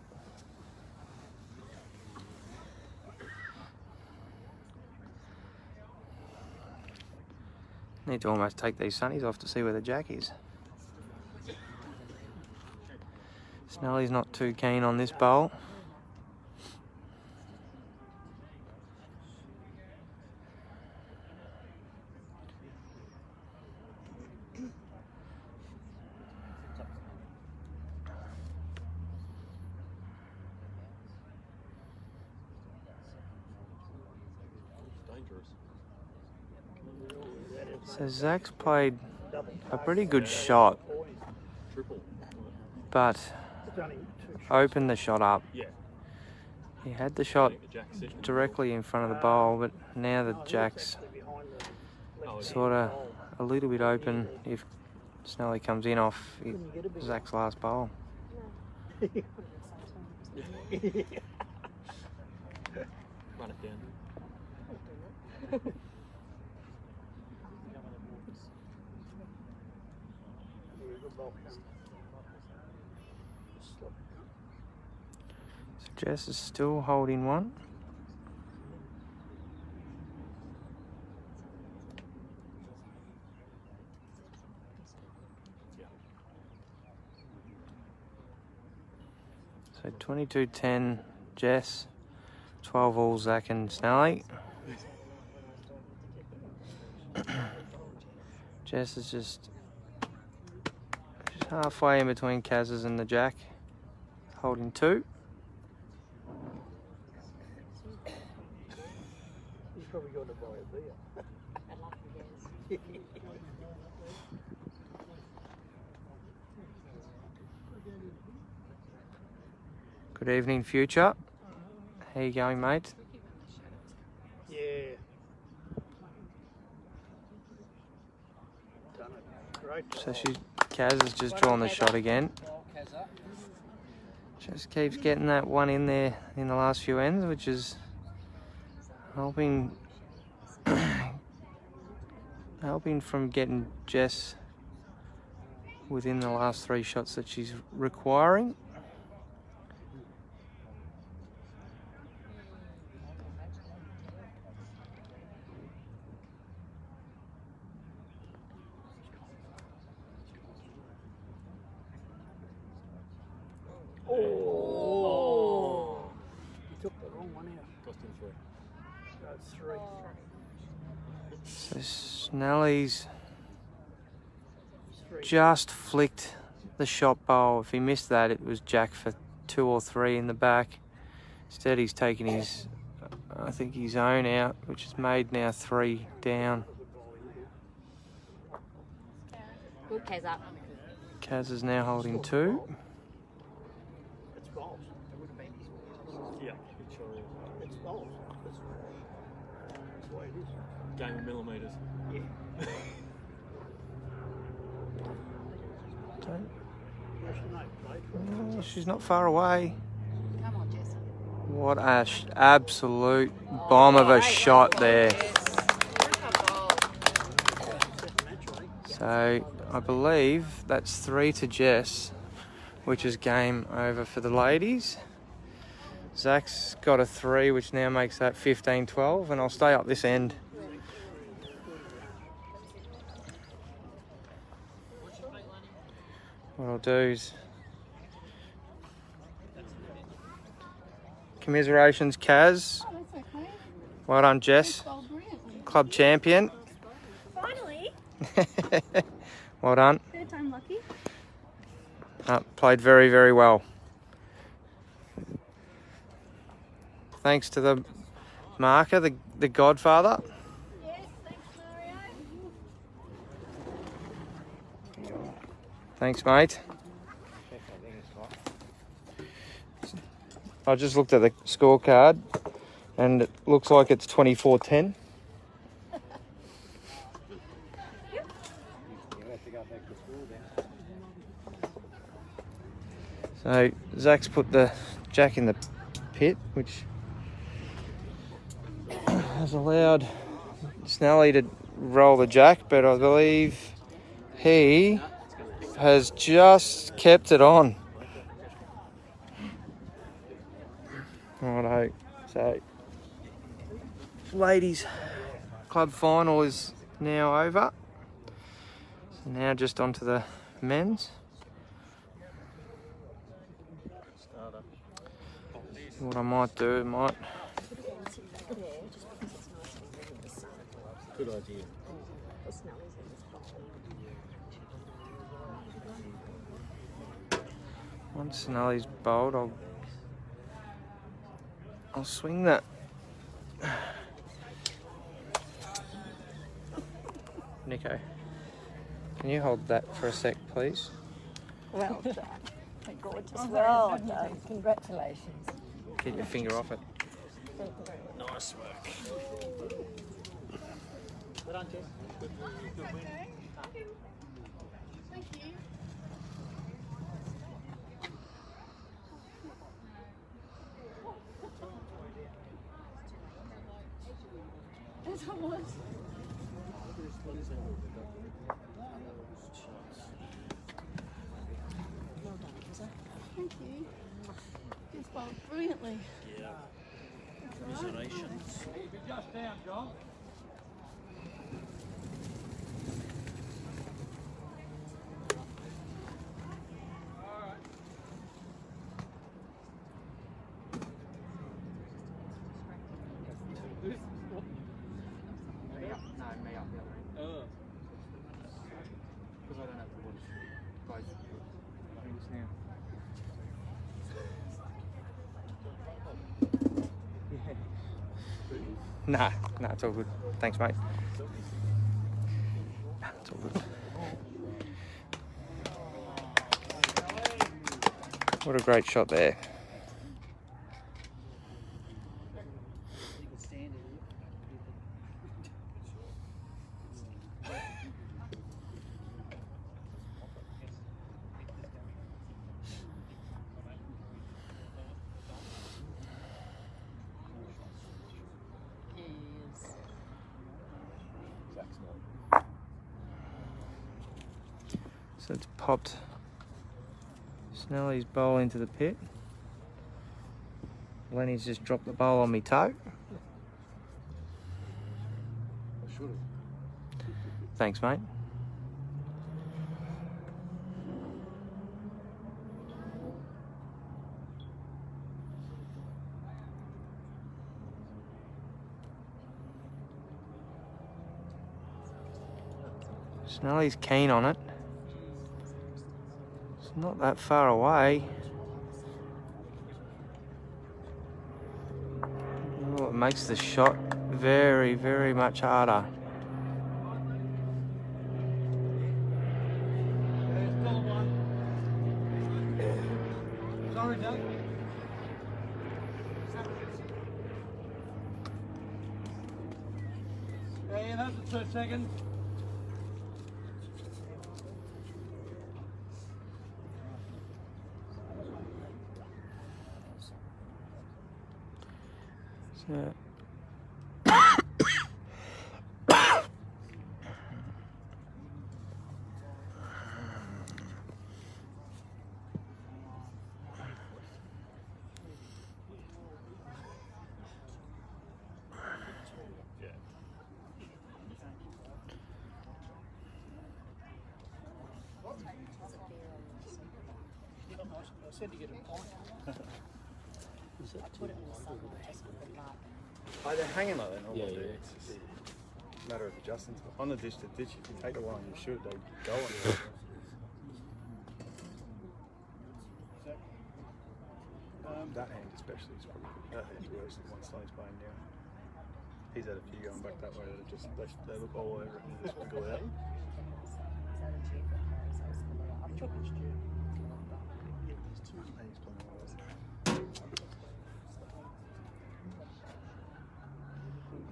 Need to almost take these sunnies off to see where the jack is. Snelly's not too keen on this bowl. So Zach's played a pretty good shot, but opened the shot up. He had the shot directly in front of the bowl, but now the jack's sort of a little bit open if Snelly comes in off Zach's last bowl. Run it down. So Jess is still holding one. So 22-10 Jess, 12 all Zach and Snelly. Jess is just halfway in between Kaz's and the jack, holding two. He's probably going to buy a beer. I'd love to guess. Good evening, future. How you going, mate? Yeah. Done it. Great. So Kaz has just drawn the shot again. Just keeps getting that one in there in the last few ends, which is helping from getting Jess within the last three shots that she's requiring. Oh! He took the wrong one out. Cost him three. That's three. So Snelly's Three. just flicked the shot bowl. If he missed that, it was jack for 2 or 3 in the back. Instead, he's taken his, I think, his own out, which has made now 3 down. Good, Kaz up. Kaz is now holding 2. It's balls. Yeah, it sure is. It's balls. That's the way it is. Game of millimetres. Yeah. Don't- Where's the note, mate? Oh, she's not far away. Come on, Jess. What a absolute bomb of a shot there. So I believe that's 3 to Jess which is game over for the ladies. Zach's got a 3, which now makes that 15-12, and I'll stay up this end. What I'll do is... Commiserations, Kaz. Oh, that's okay. Well done, Jess. Bowled brilliantly. Club champion. Finally. Well done. Third time lucky. Played very, very well. Thanks to the marker, the godfather. Yes, thanks, Mario. Thanks, mate. I just looked at the scorecard and it looks like it's 24-10. So Zach's put the jack in the pit, which has allowed Snelly to roll the jack, but I believe he has just kept it on. Righto. So, ladies' club final is now over. So now just onto the men's. What I might do, Good idea. once Snelly's bowled, I'll swing that. Nico, can you hold that for a sec, please? Well done. Gorgeous. Well done. Congratulations. Get your finger off it. Nice work. Thank you. As I was. Thank you. Just bowled brilliantly. Yeah. Commiserations. Keep it just down, John. Nah, it's all good. Thanks, mate. Nah, it's all good. What a great shot there. So it's popped Snelly's bowl into the pit. Lenny's just dropped the bowl on me toe. I should have. Thanks, mate. Snelly's keen on it. It's not that far away. Oh, it makes the shot very, very much harder. There's still one. Sorry, Doug. Yeah, that's the 2 seconds. So said to get a pint. Is that too Oh, they're hanging like that normally. Yeah, yeah. It's just a matter of adjusting. On the ditch to ditch, if you take the one on your shoot, they go on. That hand especially is probably that hand's worse than one Sonny's playing down. He's had a few going back that way that are just they look all over it and just wiggle out. He's playing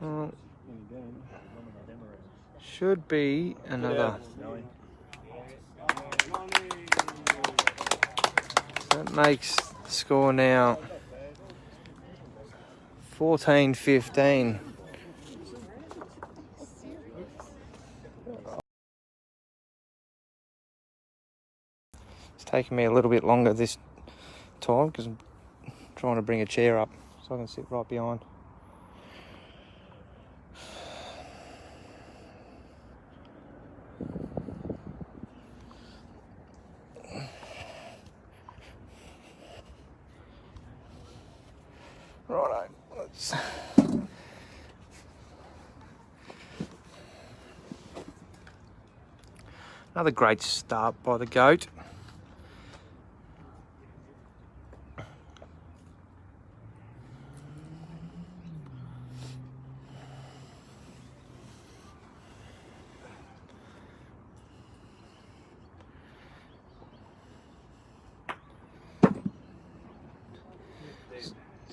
well. Well, should be another. That makes the score now 14-15. It's taking me a little bit longer this time because I'm trying to bring a chair up so I can sit right behind. Righto, let's... Another great start by the goat.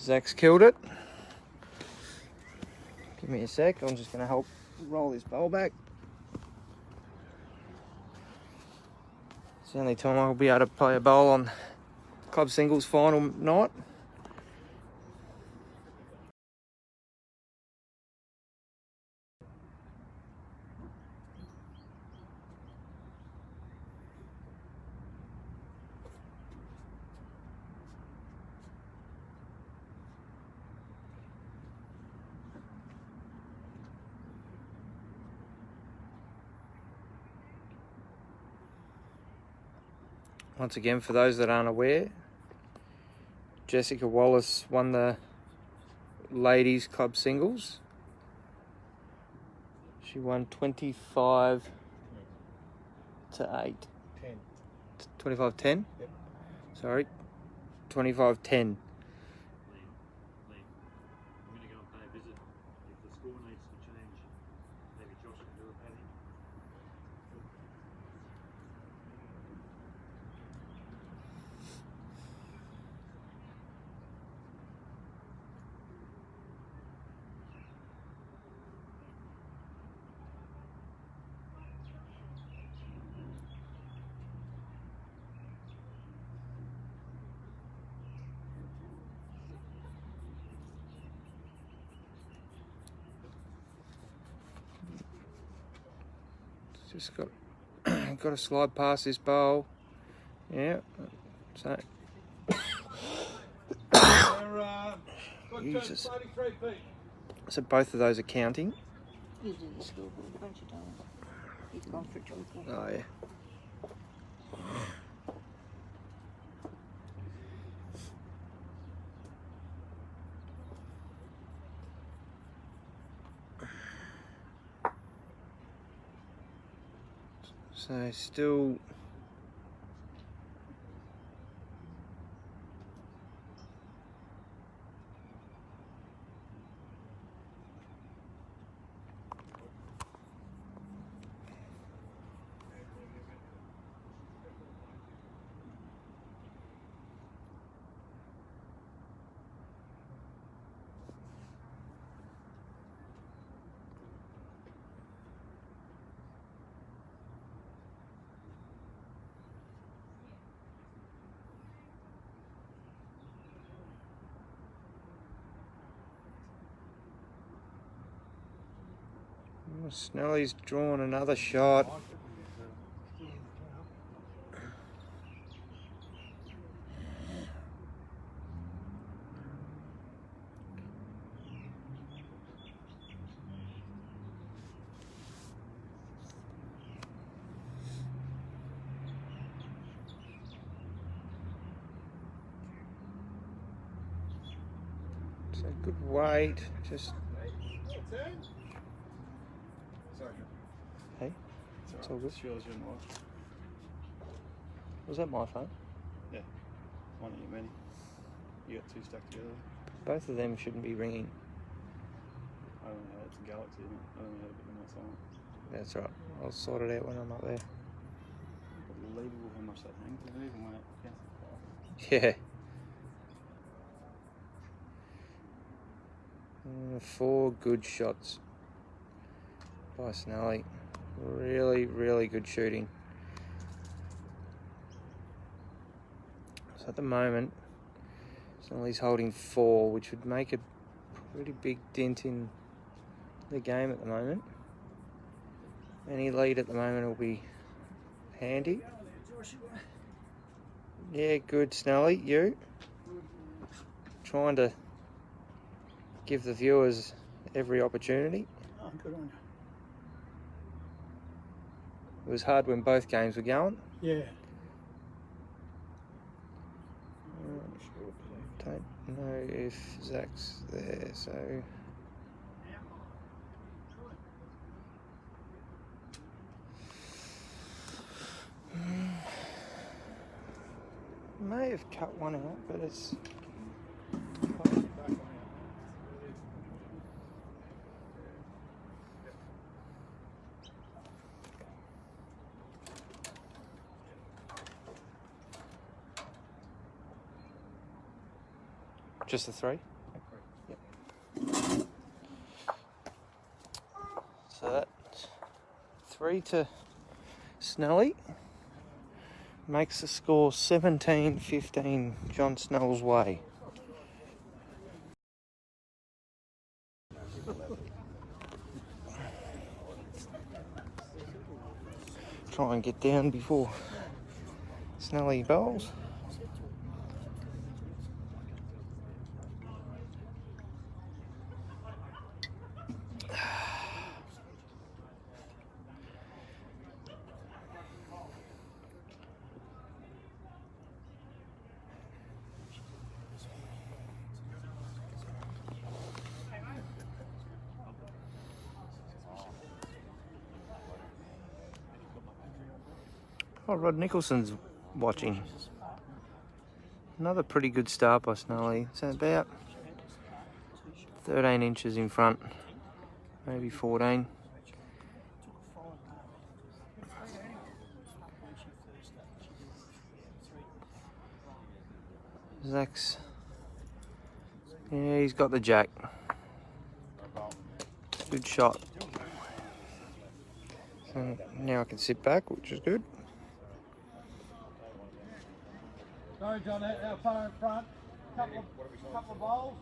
Zach's killed it. Give me a sec, I'm just going to help roll this bowl back. It's the only time I'll be able to play a bowl on club singles final night. Once again, for those that aren't aware, Jessica Wallace won the ladies club singles. She won 25-8. 25-10? Yep. Sorry, 25-10. Just got to slide past this bowl. Yeah. So Jesus. So both of those are counting. You do the scoreboard, won't you, darling? He's gone for a twinkle. Oh yeah. So still Snelly's drawn another shot. Good weight. Just Sorry. hey, It's all good. It's yours, your wife. Was that my phone? Yeah. One of your many. You got two stuck together. Both of them shouldn't be ringing. I don't know. It's a Galaxy, isn't it? I don't know how to put them on silent. That's right. I'll sort it out when I'm up there. Unbelievable how much that hangs. It even went up against the car. Yeah. 4 good shots by Snelly. Really, really good shooting. So at the moment, Snelly's holding 4, which would make a pretty big dent in the game at the moment. Any lead at the moment will be handy. Yeah, good, Snelly. You? Trying to give the viewers every opportunity. Oh, good on It was hard when both games were going. you. Yeah. Don't know if Zach's there, so... May have cut one out, but it's... Just the 3? Yep. So that's 3 to Snelly. Makes the score 17-15 John Snell's way. Try and get down before Snelly bowls. Oh, Rod Nicholson's watching. Another pretty good start by Snelly. It's about 13 inches in front, maybe 14. Zach's, yeah, he's got the jack. Good shot. So now I can sit back, which is good. Sorry, John, how far in front? Couple of bowls.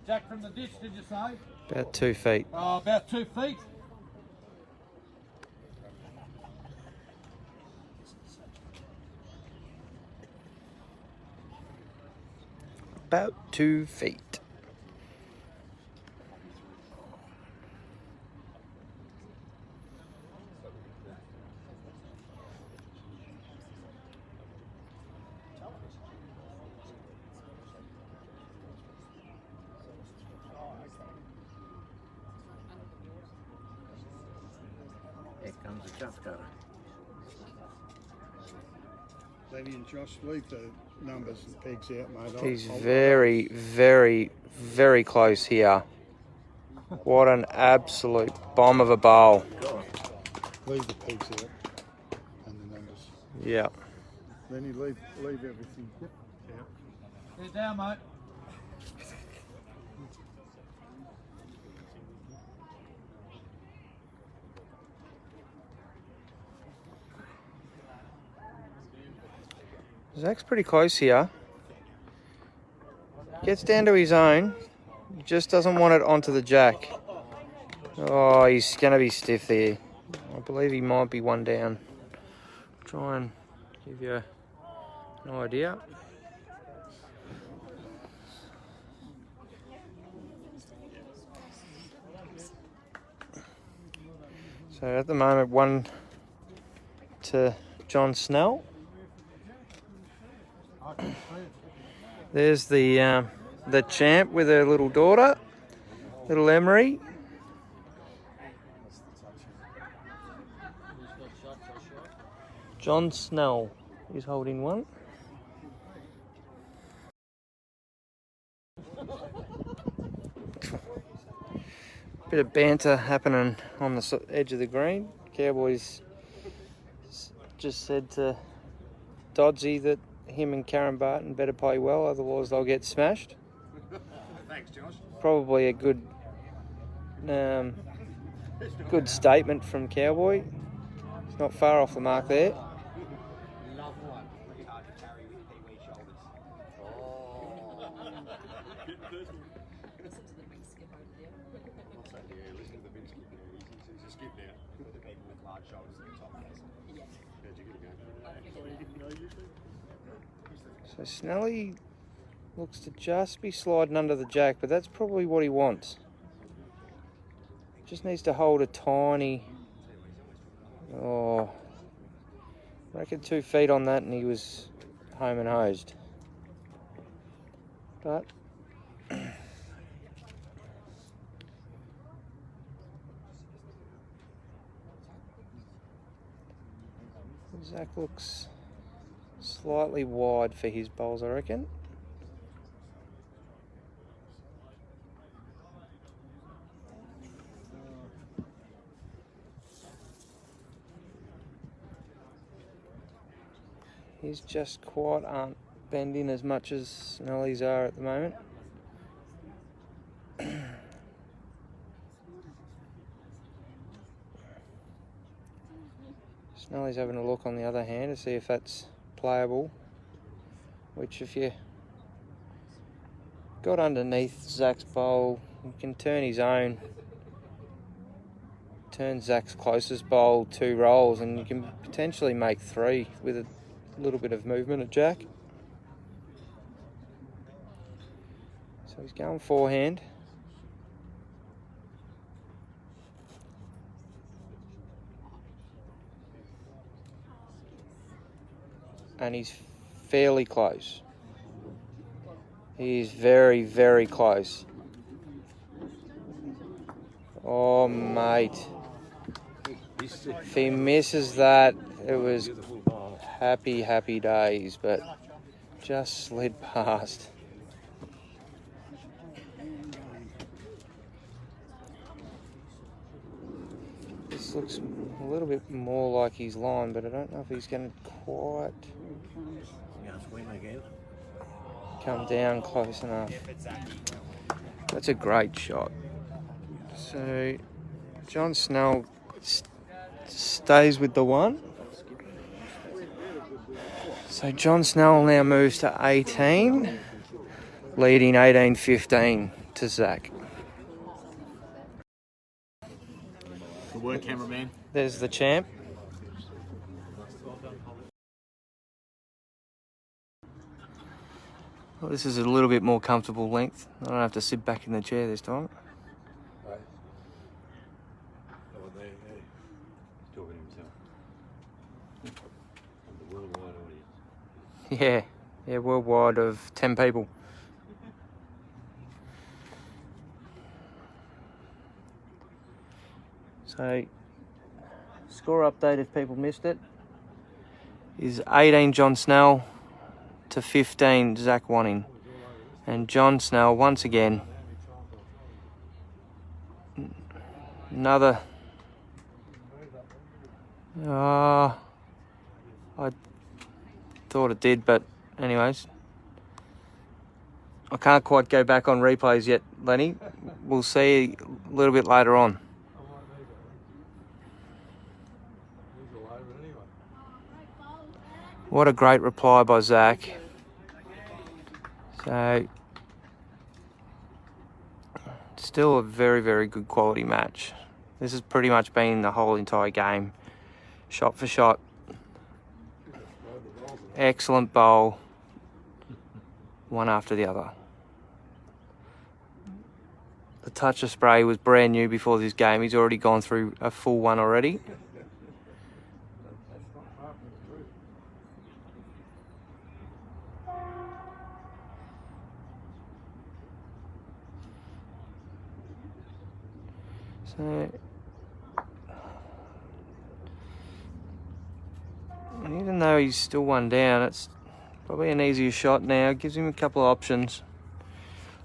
Jack from the ditch, did you say? About 2 feet. Oh, about 2 feet. About 2 feet. Here comes the chuff cutter. Lenny and Josh, leave the numbers and pegs out, mate. He's very, very, very close here. What an absolute bomb of a bowl. Leave the pegs out and the numbers. Yeah. Lenny, leave everything out. Get down, mate. Zach's pretty close here. Gets down to his own. Just doesn't want it onto the jack. Oh, he's going to be stiff there. I believe he might be one down. Try and give you an idea. So at the moment, 1 to John Snell. I There's the champ with her little daughter, little Emery. John Snell is holding one. Bit of banter happening on the edge of the green. Cowboys just said to Dodsey that him and Karen Barton better play well, otherwise they'll get smashed. Thanks, Josh. Probably a good good statement from Cowboy. He's not far off the mark there. Love one. Pretty hard to carry with Pee-wee shoulders. Listen to the big skip over there. Yeah, listen to the big skip there. He's a skip now. For the people with large shoulders at the top. Yeah. How'd you get a go? So Snelly looks to just be sliding under the jack, but that's probably what he wants. Just needs to hold a tiny, I reckon 2 feet on that and he was home and hosed. But Zach looks slightly wide for his bowls, I reckon. He's just quite aren't bending as much as Snellies are at the moment. Snellies having a look on the other hand to see if that's playable, which if you got underneath Zach's bowl, you can turn his own, turn Zach's closest bowl 2 rolls and you can potentially make 3 with a little bit of movement at jack. So he's going forehand. And he's fairly close. He's very, very close. Oh, mate. If he misses that, it was happy days, but just slid past. This looks a little bit more like his line, but I don't know if he's going to quite come down close enough. That's a great shot. So John Snell stays with the one. So John Snell now moves to 18, leading 18-15 to Zach. Good work, cameraman. There's the champ. Well, this is a little bit more comfortable length. I don't have to sit back in the chair this time. Talking himself. The worldwide audience. Yeah, worldwide of 10 people. So, score update if people missed it is 18 John Snell to 15 Zach Wanning. And John Snell once again, another. I thought it did, but anyways, I can't quite go back on replays yet, Lenny. We'll see a little bit later on. What a great reply by Zach. So, still a very, very good quality match. This has pretty much been the whole entire game. Shot for shot. Excellent bowl. One after the other. The touch of spray was brand new before this game. He's already gone through a full one already. So, even though he's still one down, it's probably an easier shot now. Gives him a couple of options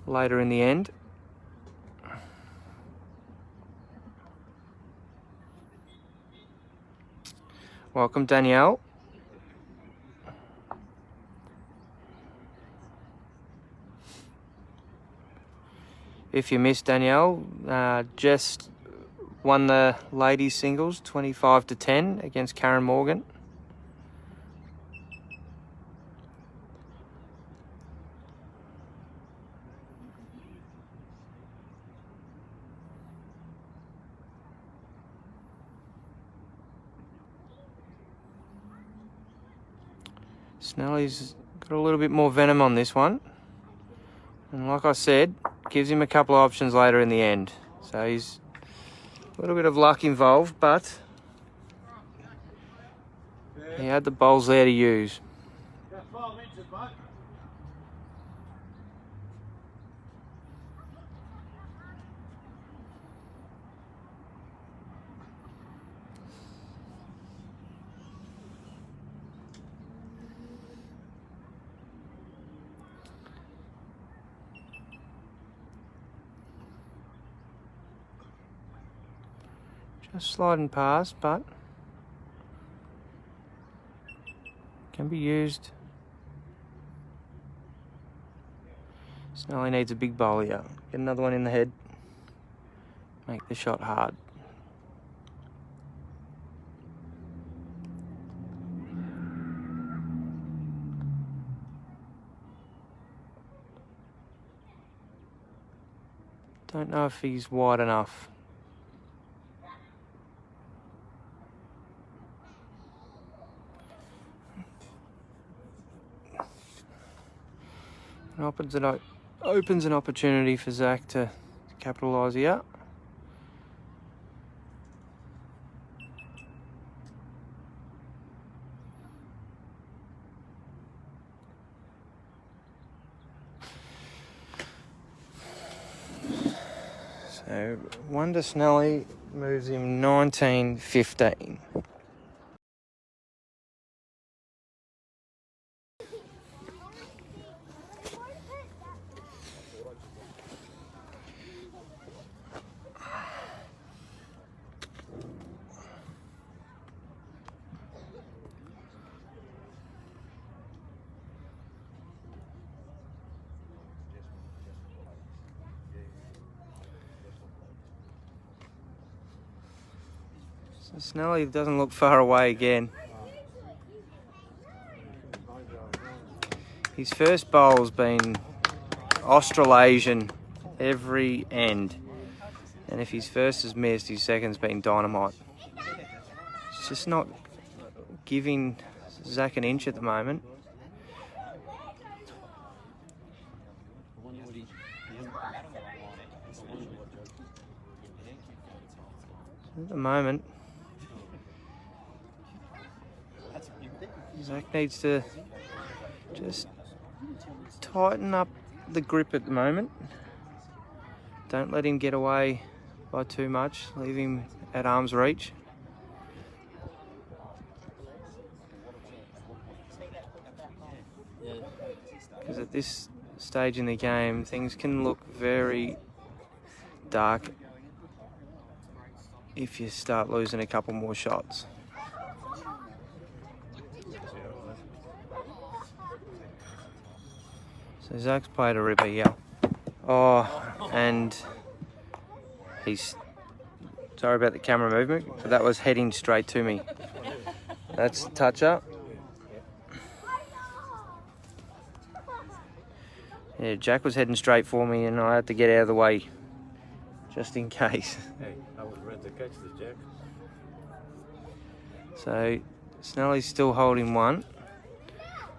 later in the end. Welcome, Danielle. If you missed Danielle, Jess won the ladies singles 25-10 against Karen Morgan. Snelly's got a little bit more venom on this one. And like I said, gives him a couple of options later in the end. So he's a little bit of luck involved, but he had the bowls there to use. Just sliding past, but can be used. Snelly needs a big bowl here. Get another one in the head. Make the shot hard. Don't know if he's wide enough. Opens an opportunity for Zach to capitalise here. So Wonder Snelly moves him 19-15. So Snelly doesn't look far away again. His first bowl's been Australasian every end. And if his first has missed, his second's been dynamite. It's just not giving Zach an inch at the moment. At the moment, Zach needs to just tighten up the grip at the moment. Don't let him get away by too much. Leave him at arm's reach. Because at this stage in the game, things can look very dark if you start losing a couple more shots. So Zach's played a ripper here. Oh, and he's... Sorry about the camera movement, but that was heading straight to me. That's touch up. Yeah, Jack was heading straight for me and I had to get out of the way, just in case. Hey, I was ready to catch this, Jack. So, Snelly's still holding one.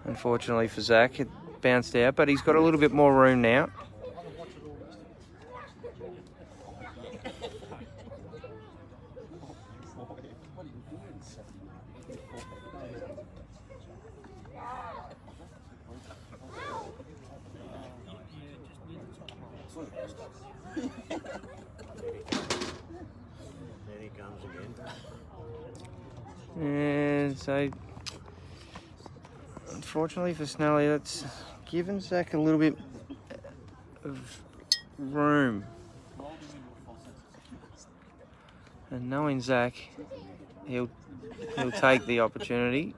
Unfortunately for Zach, it bounced out, but he's got a little bit more room now. comes again. And so, unfortunately for Snelly, that's given Zach a little bit of room. And knowing Zach, he'll take the opportunity,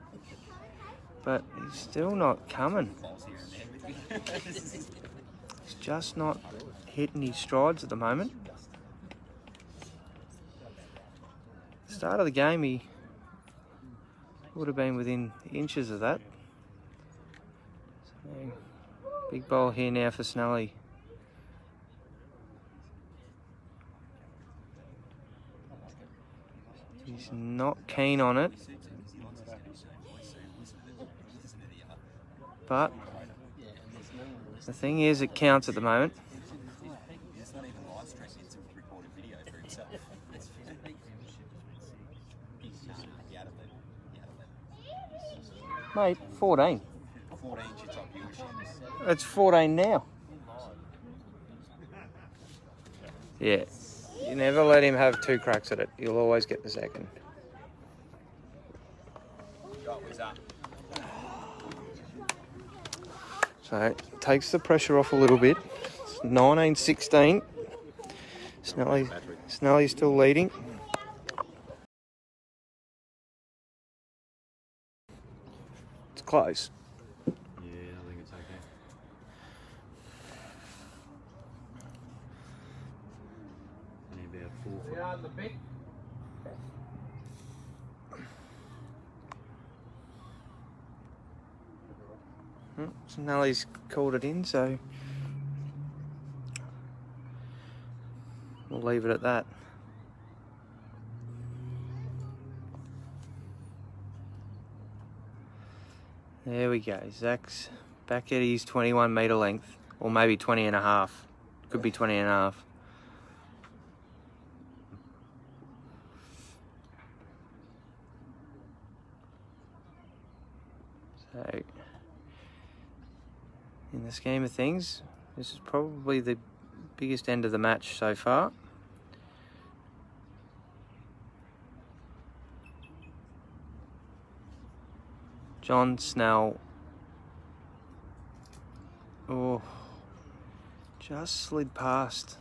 but he's still not coming. He's just not hitting his strides at the moment. Start of the game, he would have been within inches of that. So, big bowl here now for Snelly. He's not keen on it, but the thing is, it counts at the moment. Mate, 14. 14's your top viewership. It's 14 now. Yeah. You never let him have 2 cracks at it. You'll always get the second. So it takes the pressure off a little bit. It's 19-16. Snelly's still leading. It's close. Yeah, I think it's okay. Only about 4 Yeah, the big. Snelly's called it in, so we'll leave it at that. There we go. Zach's back at his 21 metre length, or maybe 20 and a half. Could be 20 and a half. So, in the scheme of things, this is probably the biggest end of the match so far. John Snell. Oh, just slid past.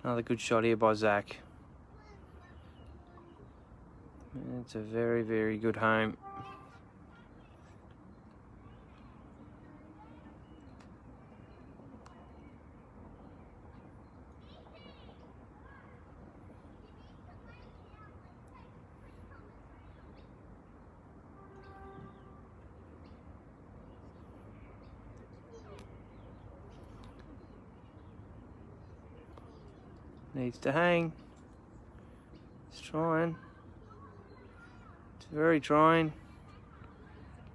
Another good shot here by Zach. It's a very, very good home. Needs to hang. It's trying. It's very trying.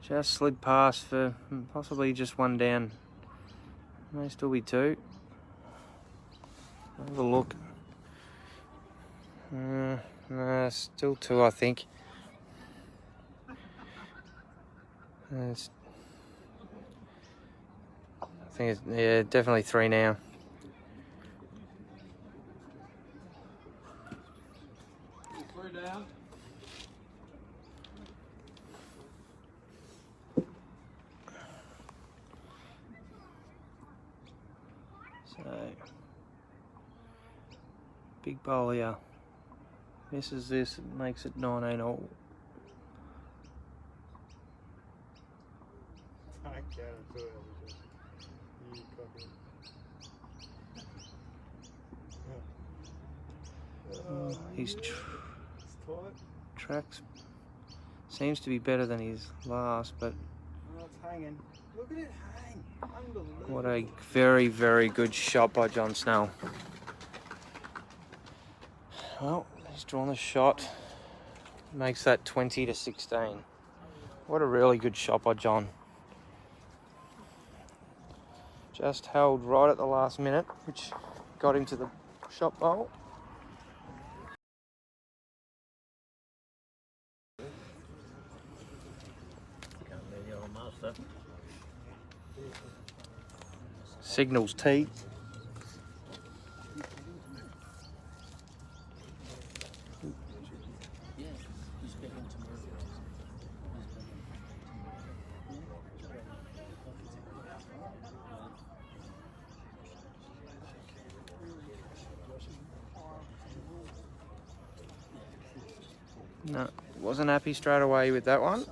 Just slid past for possibly just one down. May still be 2. Have a look. No, still 2, I think. I think it's, yeah, definitely 3 now. Down. So, big bowl here. Misses this, it makes it 19 all. Thanks. out and through it. You copy it. His It's tight. tracks seems to be better than his last, but Oh, it's hanging. Look at it hang. Unbelievable. what a very, very good shot by John Snell. Well, he's drawn the shot. Makes that 20-16. What a really good shot by John. Just held right at the last minute, which got him to the shot bowl. Can't be the old master. Signals tee. Yeah, he's back in tomorrow. No, wasn't happy straight away with that one.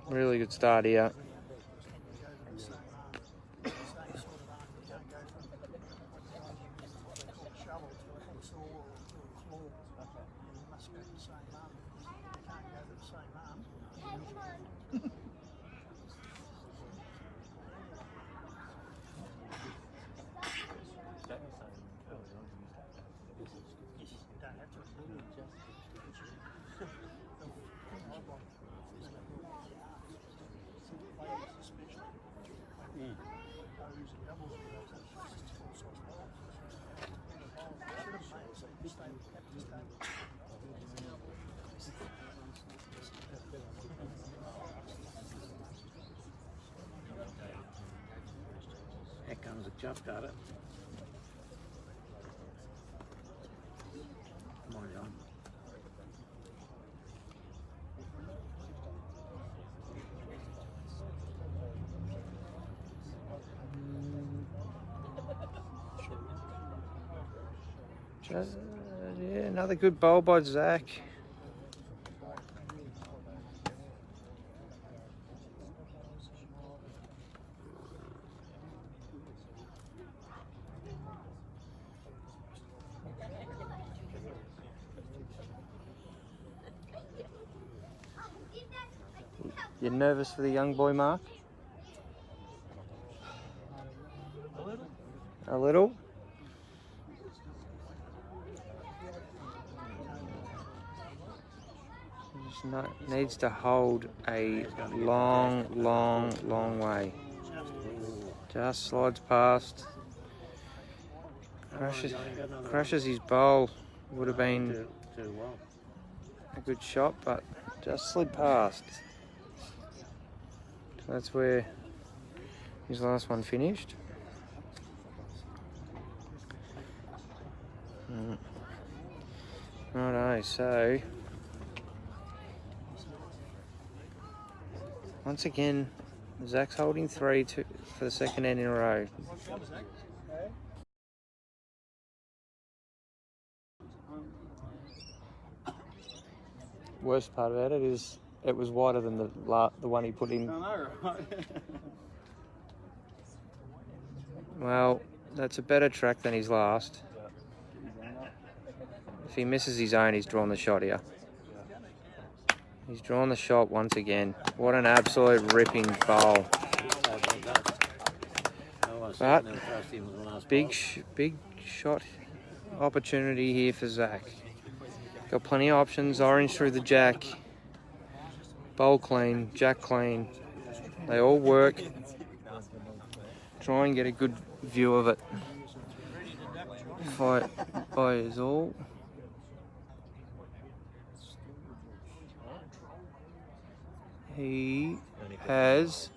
Really good start here. Here comes a chop at it. Come on, John. Yeah, another good bowl by Zach. You nervous for the young boy, Mark? A little? Just needs to hold a long way. Just slides past. Crushes his bowl. Would have been Too well. a good shot, but just slid past. So that's where his last one finished. Righto, so once again, Zach's holding 3 for the second end in a row. Worst part about it is it was wider than the one he put in. I know, right? Well, that's a better track than his last. If he misses his own, he's drawn the shot here. He's drawn the shot once again. What an absolute ripping bowl. But big shot opportunity here for Zach. Got plenty of options. Orange through the jack. Bowl clean, jack clean. They all work. Try and get a good view of it. Fight by his all. He has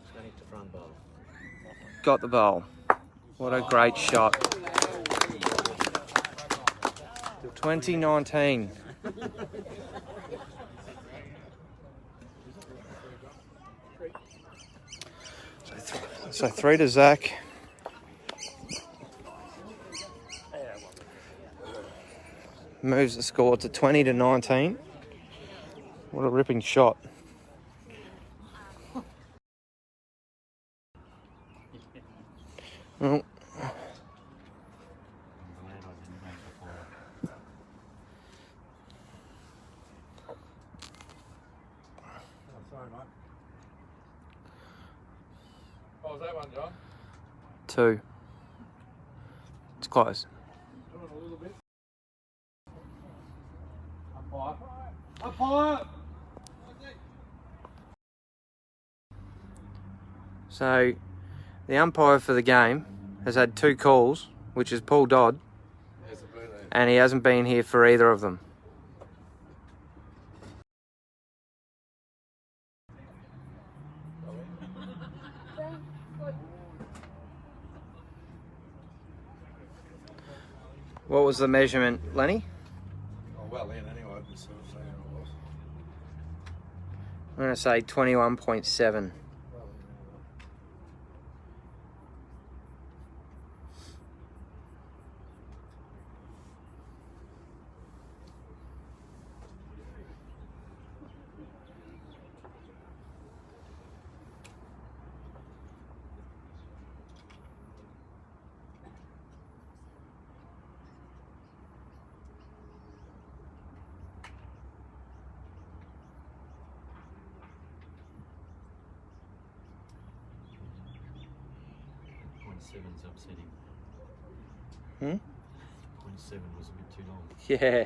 got the bowl. What a great shot. 2019. So So 3 to Zach. Moves the score to 20 to 19. What a ripping shot. Oh. Sorry, mate. What was that one, John? 2. It's close. Doing a little bit. Umpire. Umpire! So the umpire for the game has had 2 calls, which is Paul Dodd, and he hasn't been here for either of them. What was the measurement, Lenny? Oh, well, in anyway, I'm sort of saying it was. I'm going to say 21.7. .7's upsetting. 0.7 was a bit too long. Yeah.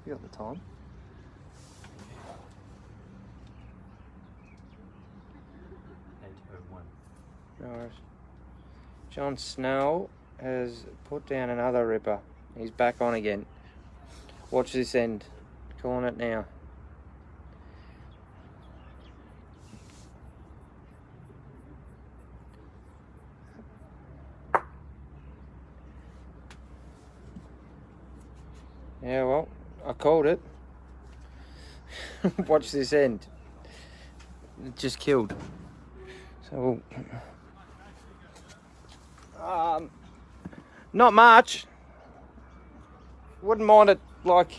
You got the time? No worries. John Snell has put down another ripper. He's back on again. Watch this end. Calling it now. Yeah, well, I called it. Watch this end. It just killed. So, not much. Wouldn't mind it, like,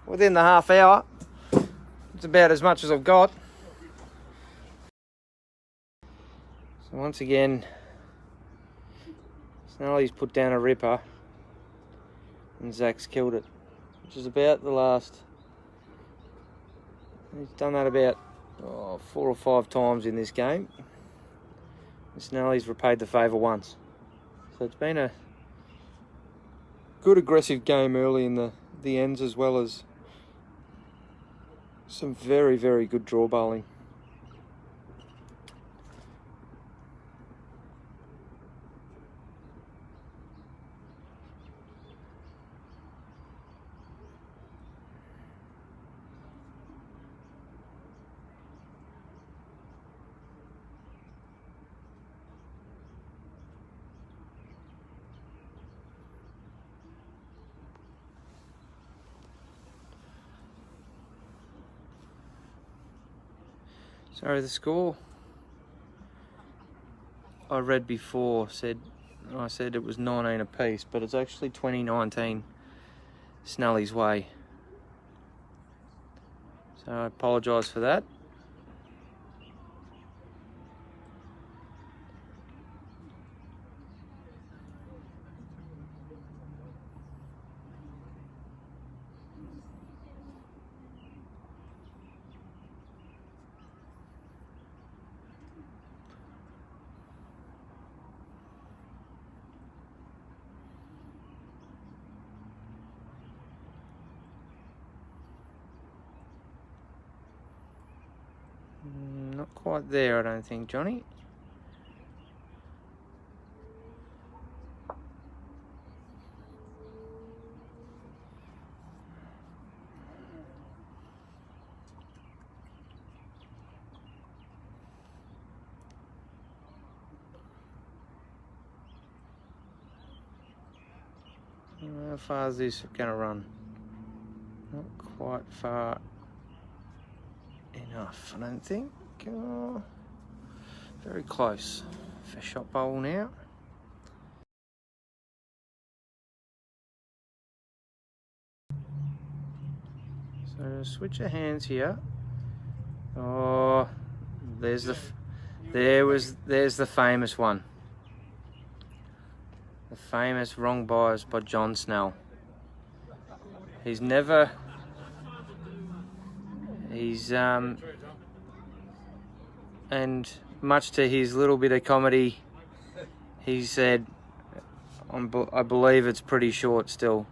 within the half hour. It's about as much as I've got. So once again, Snelly's put down a ripper and Zach's killed it, which is about the last. He's done that about 4 or 5 times in this game. And Snelly's repaid the favour once. So it's been a good aggressive game early in the ends, as well as some very, very good draw bowling. Sorry, the score I read before I said it was 19 apiece, but it's actually 2019 Snelly's way. So I apologise for that. Not quite there, I don't think, Johnny. How far is this going to run? Not quite far enough, I don't think. Very close for shot bowl now. So switch of hands here. Oh, there's the there's the famous one. The famous wrong bias by John Snell. He's and much to his little bit of comedy, he said, I believe it's pretty short still.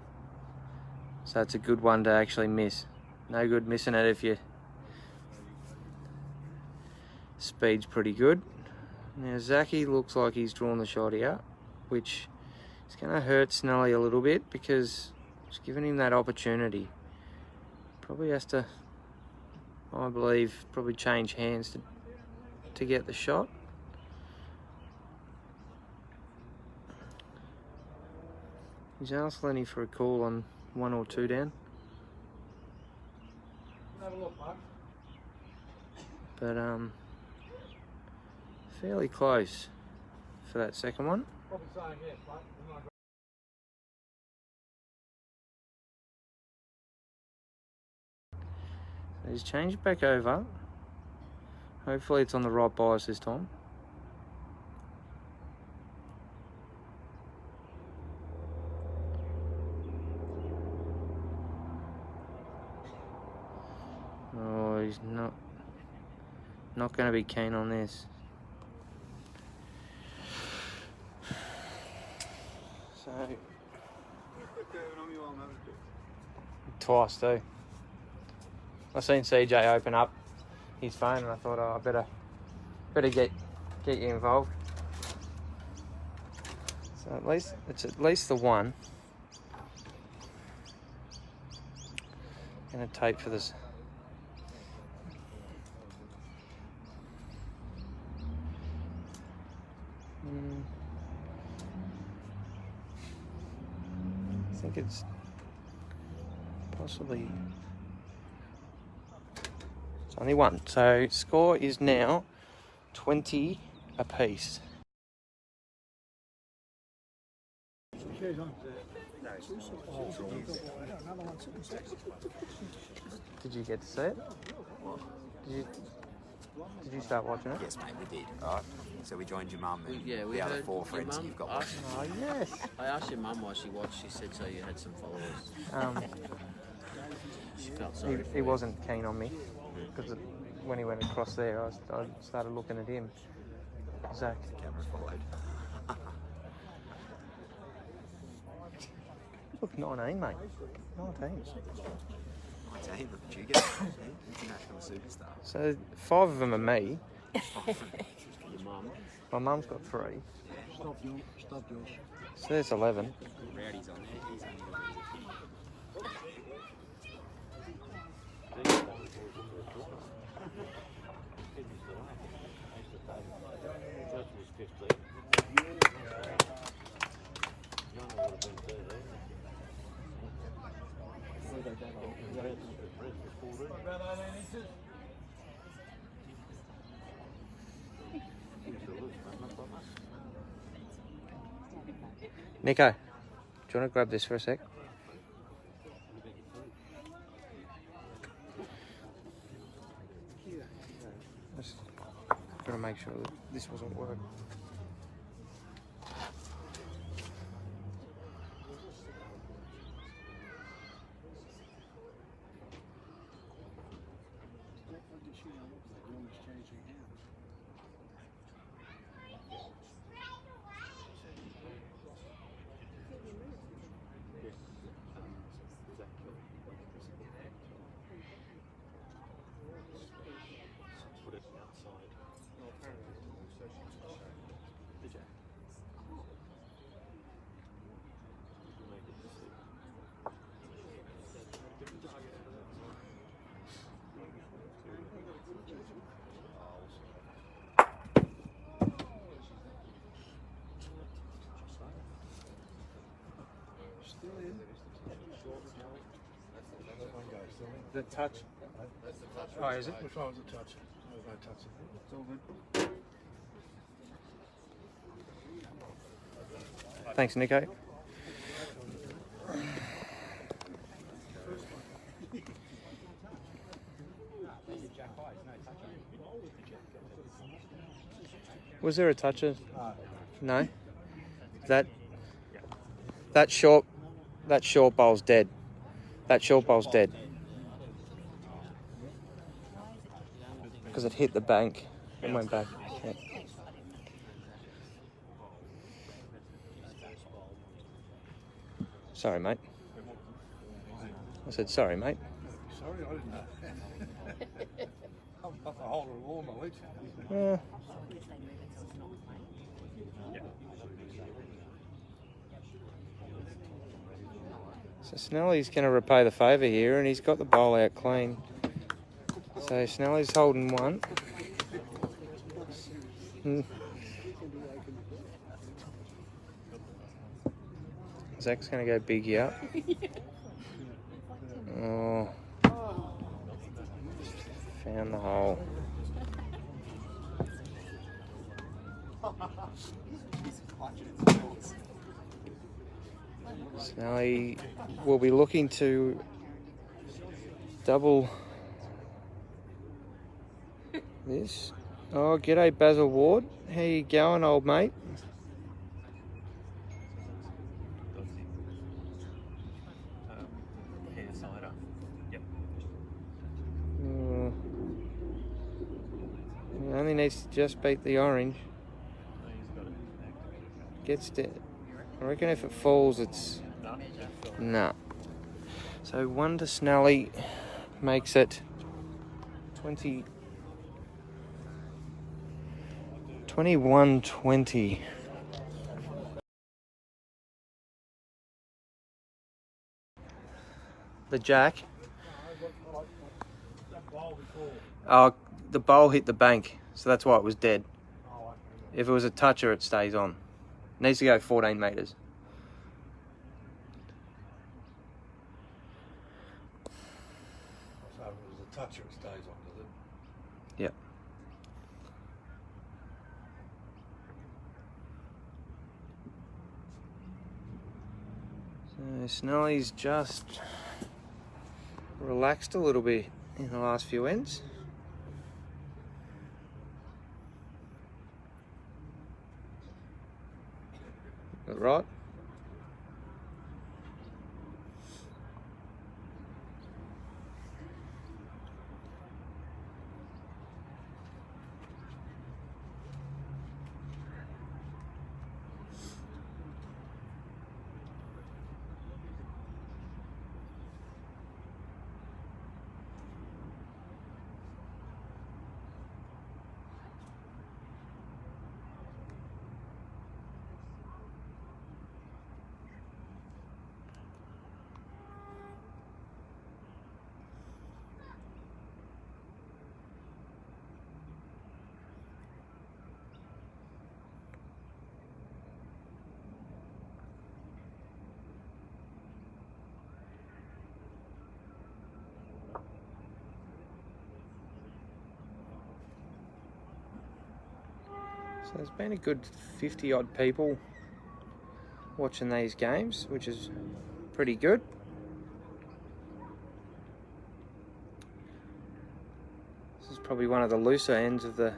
So it's a good one to actually miss. No good missing it if your speed's pretty good. Now Zachy looks like he's drawn the shot here, which is going to hurt Snelly a little bit because it's giving him that opportunity. Probably has to, I believe, probably change hands to get the shot. He's asked Lenny for a call on 1 or 2 down. But fairly close for that second one. So he's changed it back over. Hopefully it's on the right bias this time. Oh, he's not going to be keen on this. So twice too. I seen CJ open up his phone and I thought, oh, I better get you involved. So at least it's at least the one. Gonna tape for this. I think it's possibly. It's only one. So score is now 20 apiece. Did you get to see it? Did you start watching it? Yes, mate, we did. Right. So we joined your mum and Yeah, we the other heard 4 your friends mum you've got. asked- Oh yes. I asked your mum why she watched. She said so you had some followers. She felt sorry for He you. wasn't keen on me because when he went across there, I started looking at him. Zach. Camera followed. Look, 19, mate. 19. 19, look at you get international superstar. So 5 of them are me. Your mum. My mum's got 3. Stop, Josh. So there's 11. Rowdy's on there. He's only Nico, do you want to grab this for a sec? Just got to make sure that this wasn't working. The touch. Oh, is it? Which one was the touch? There was no touch. It's all good. Thanks, Nico. Was there a toucher? No. That short bowl's dead. That short bowl's dead. Because it hit the bank and went back. Yeah. Sorry, mate. I said sorry, mate. Sorry, I didn't know. I'm not the holder of all knowledge. So Snelly's going to repay the favour here, and he's got the bowl out clean. So Snelly's holding one. Zach's going to go big here. Oh. Found the hole. Snelly will be looking to double this. Oh, g'day Basil Ward. How you going, old mate? He only needs to just beat the orange. Gets to. I reckon if it falls, it's nah. So 1 to Snelly makes it 21-20. The jack. Oh, the bowl hit the bank, so that's why it was dead. If it was a toucher, it stays on. Needs to go 14 metres. So if it was a toucher, it stays on, does it? Yep. So Snelly's just relaxed a little bit in the last few ends. Right. So there's been a good 50 odd people watching these games, which is pretty good. This is probably one of the looser ends of the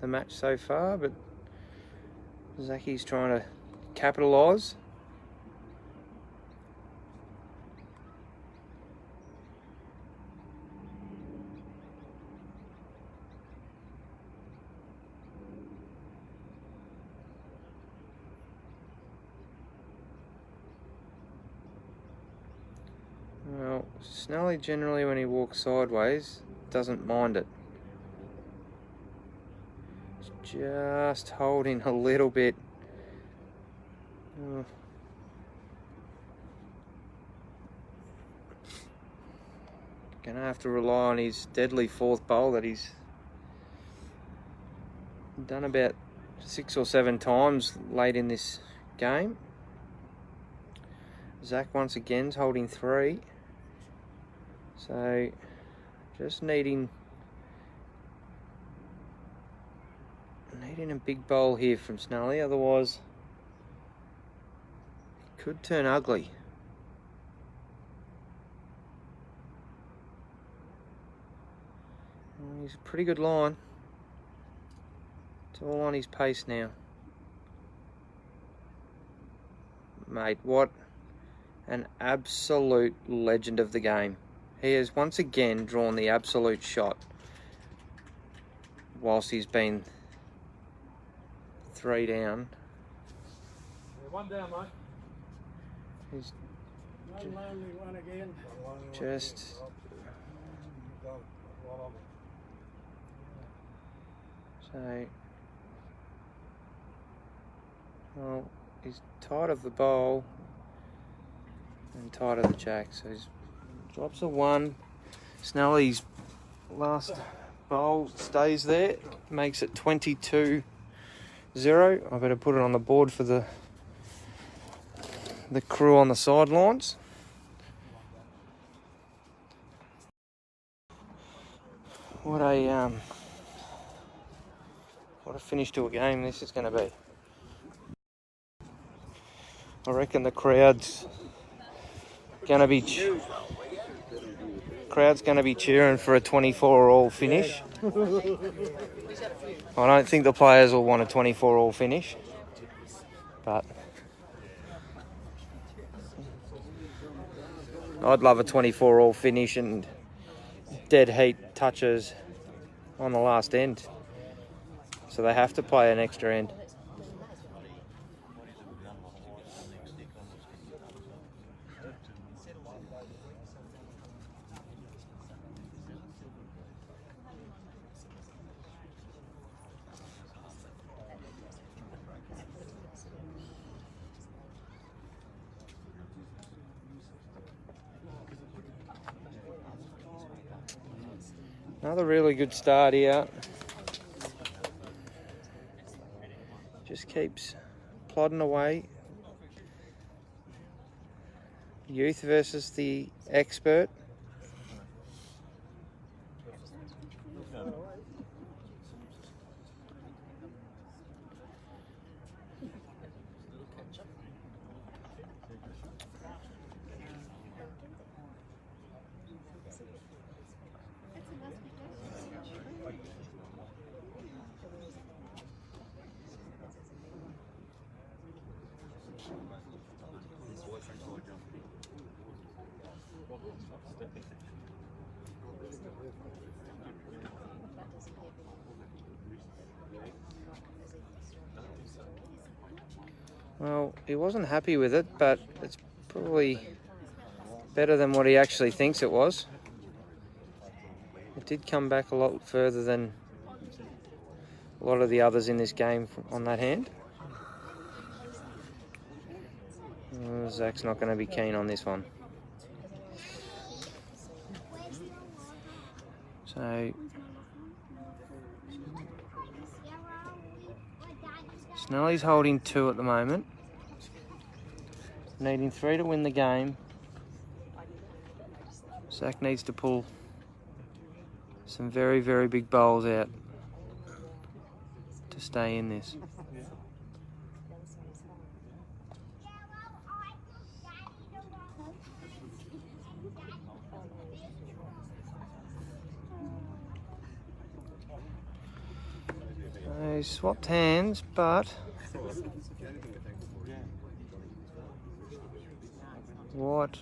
match so far, but Zachy's trying to capitalise. Well, Snelly generally when he walks sideways doesn't mind it. Just holding a little bit. Gonna have to rely on his deadly fourth bowl that he's done about 6 or 7 times late in this game. Zach once again's holding 3. So Just needing a big bowl here from Snelly, otherwise it could turn ugly. He's a pretty good line. It's all on his pace now. Mate, what an absolute legend of the game. He has once again drawn the absolute shot whilst he's been 3 down. Yeah, 1 down, mate. He's One lonely one again. just... So... Well, he's tired of the bowl and tired of the jack, so he drops a 1. Snelly's last bowl stays there, makes it 22-0. I better put it on the board for the crew on the sidelines. What a finish to a game this is going to be. I reckon the crowd's going to be cheering for a 24-all finish. I don't think the players will want a 24-all finish, but I'd love a 24-all finish and dead heat touches on the last end, so they have to play an extra end. Another really good start here. Just keeps plodding away. Youth versus the expert. Well, he wasn't happy with it, but it's probably better than what he actually thinks it was. It did come back a lot further than a lot of the others in this game on that hand. Zach's not going to be keen on this one. So Snelly's holding 2 at the moment, needing 3 to win the game. Zach needs to pull some very, very big bowls out to stay in this. They swapped hands, but what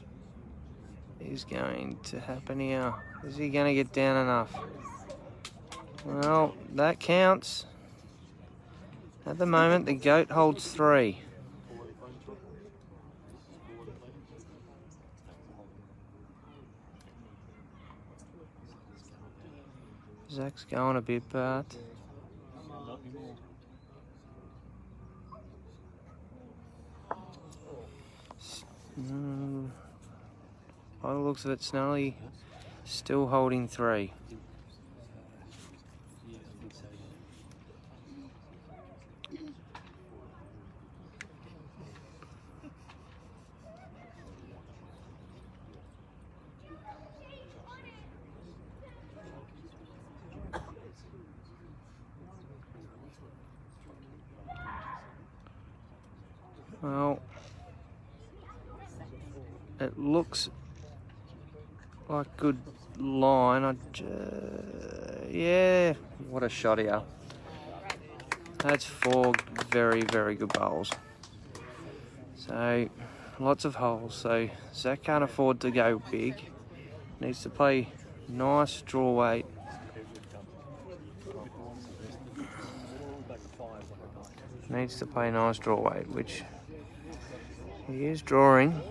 is going to happen here? Is he going to get down enough? Well, that counts. At the moment, the goat holds 3. Zach's going a bit, but by the looks of it, Snelly still holding 3. Well, it looks like good line. Yeah, what a shot here. That's 4 very, very good bowls. So, lots of holes. So, Zach can't afford to go big. Needs to play nice draw weight. Needs to play nice draw weight, which he is drawing.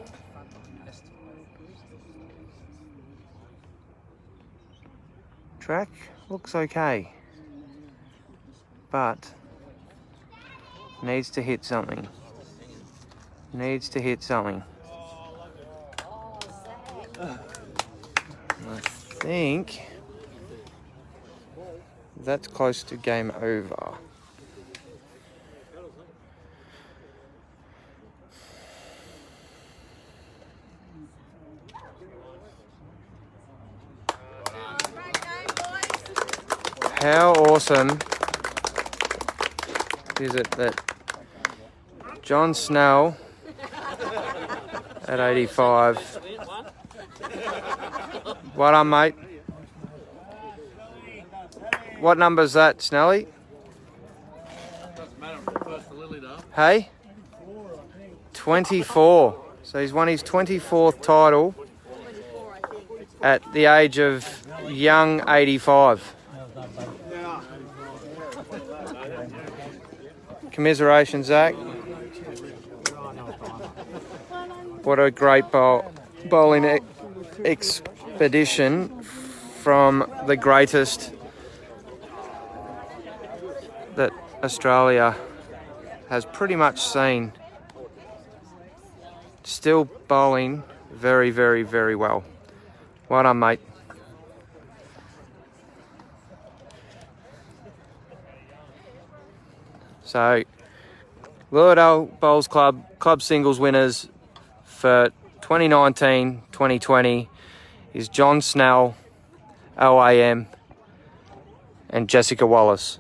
Track looks okay, but needs to hit something. Needs to hit something. I think that's close to game over. How awesome is it that John Snell at 85. What on, mate? What number is that, Snelly? Doesn't matter if it's first to Lilydale. Hey? 24. So he's won his 24th title at the age of young 85. Commiserations, Zach. What a great bowling expedition from the greatest that Australia has pretty much seen. Still bowling very, very, very well. Well done, mate. So, Lilydale Bowls Club singles winners for 2019-2020 is John Snell, OAM, and Jessica Wallace.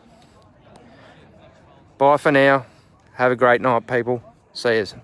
Bye for now. Have a great night, people. See yous.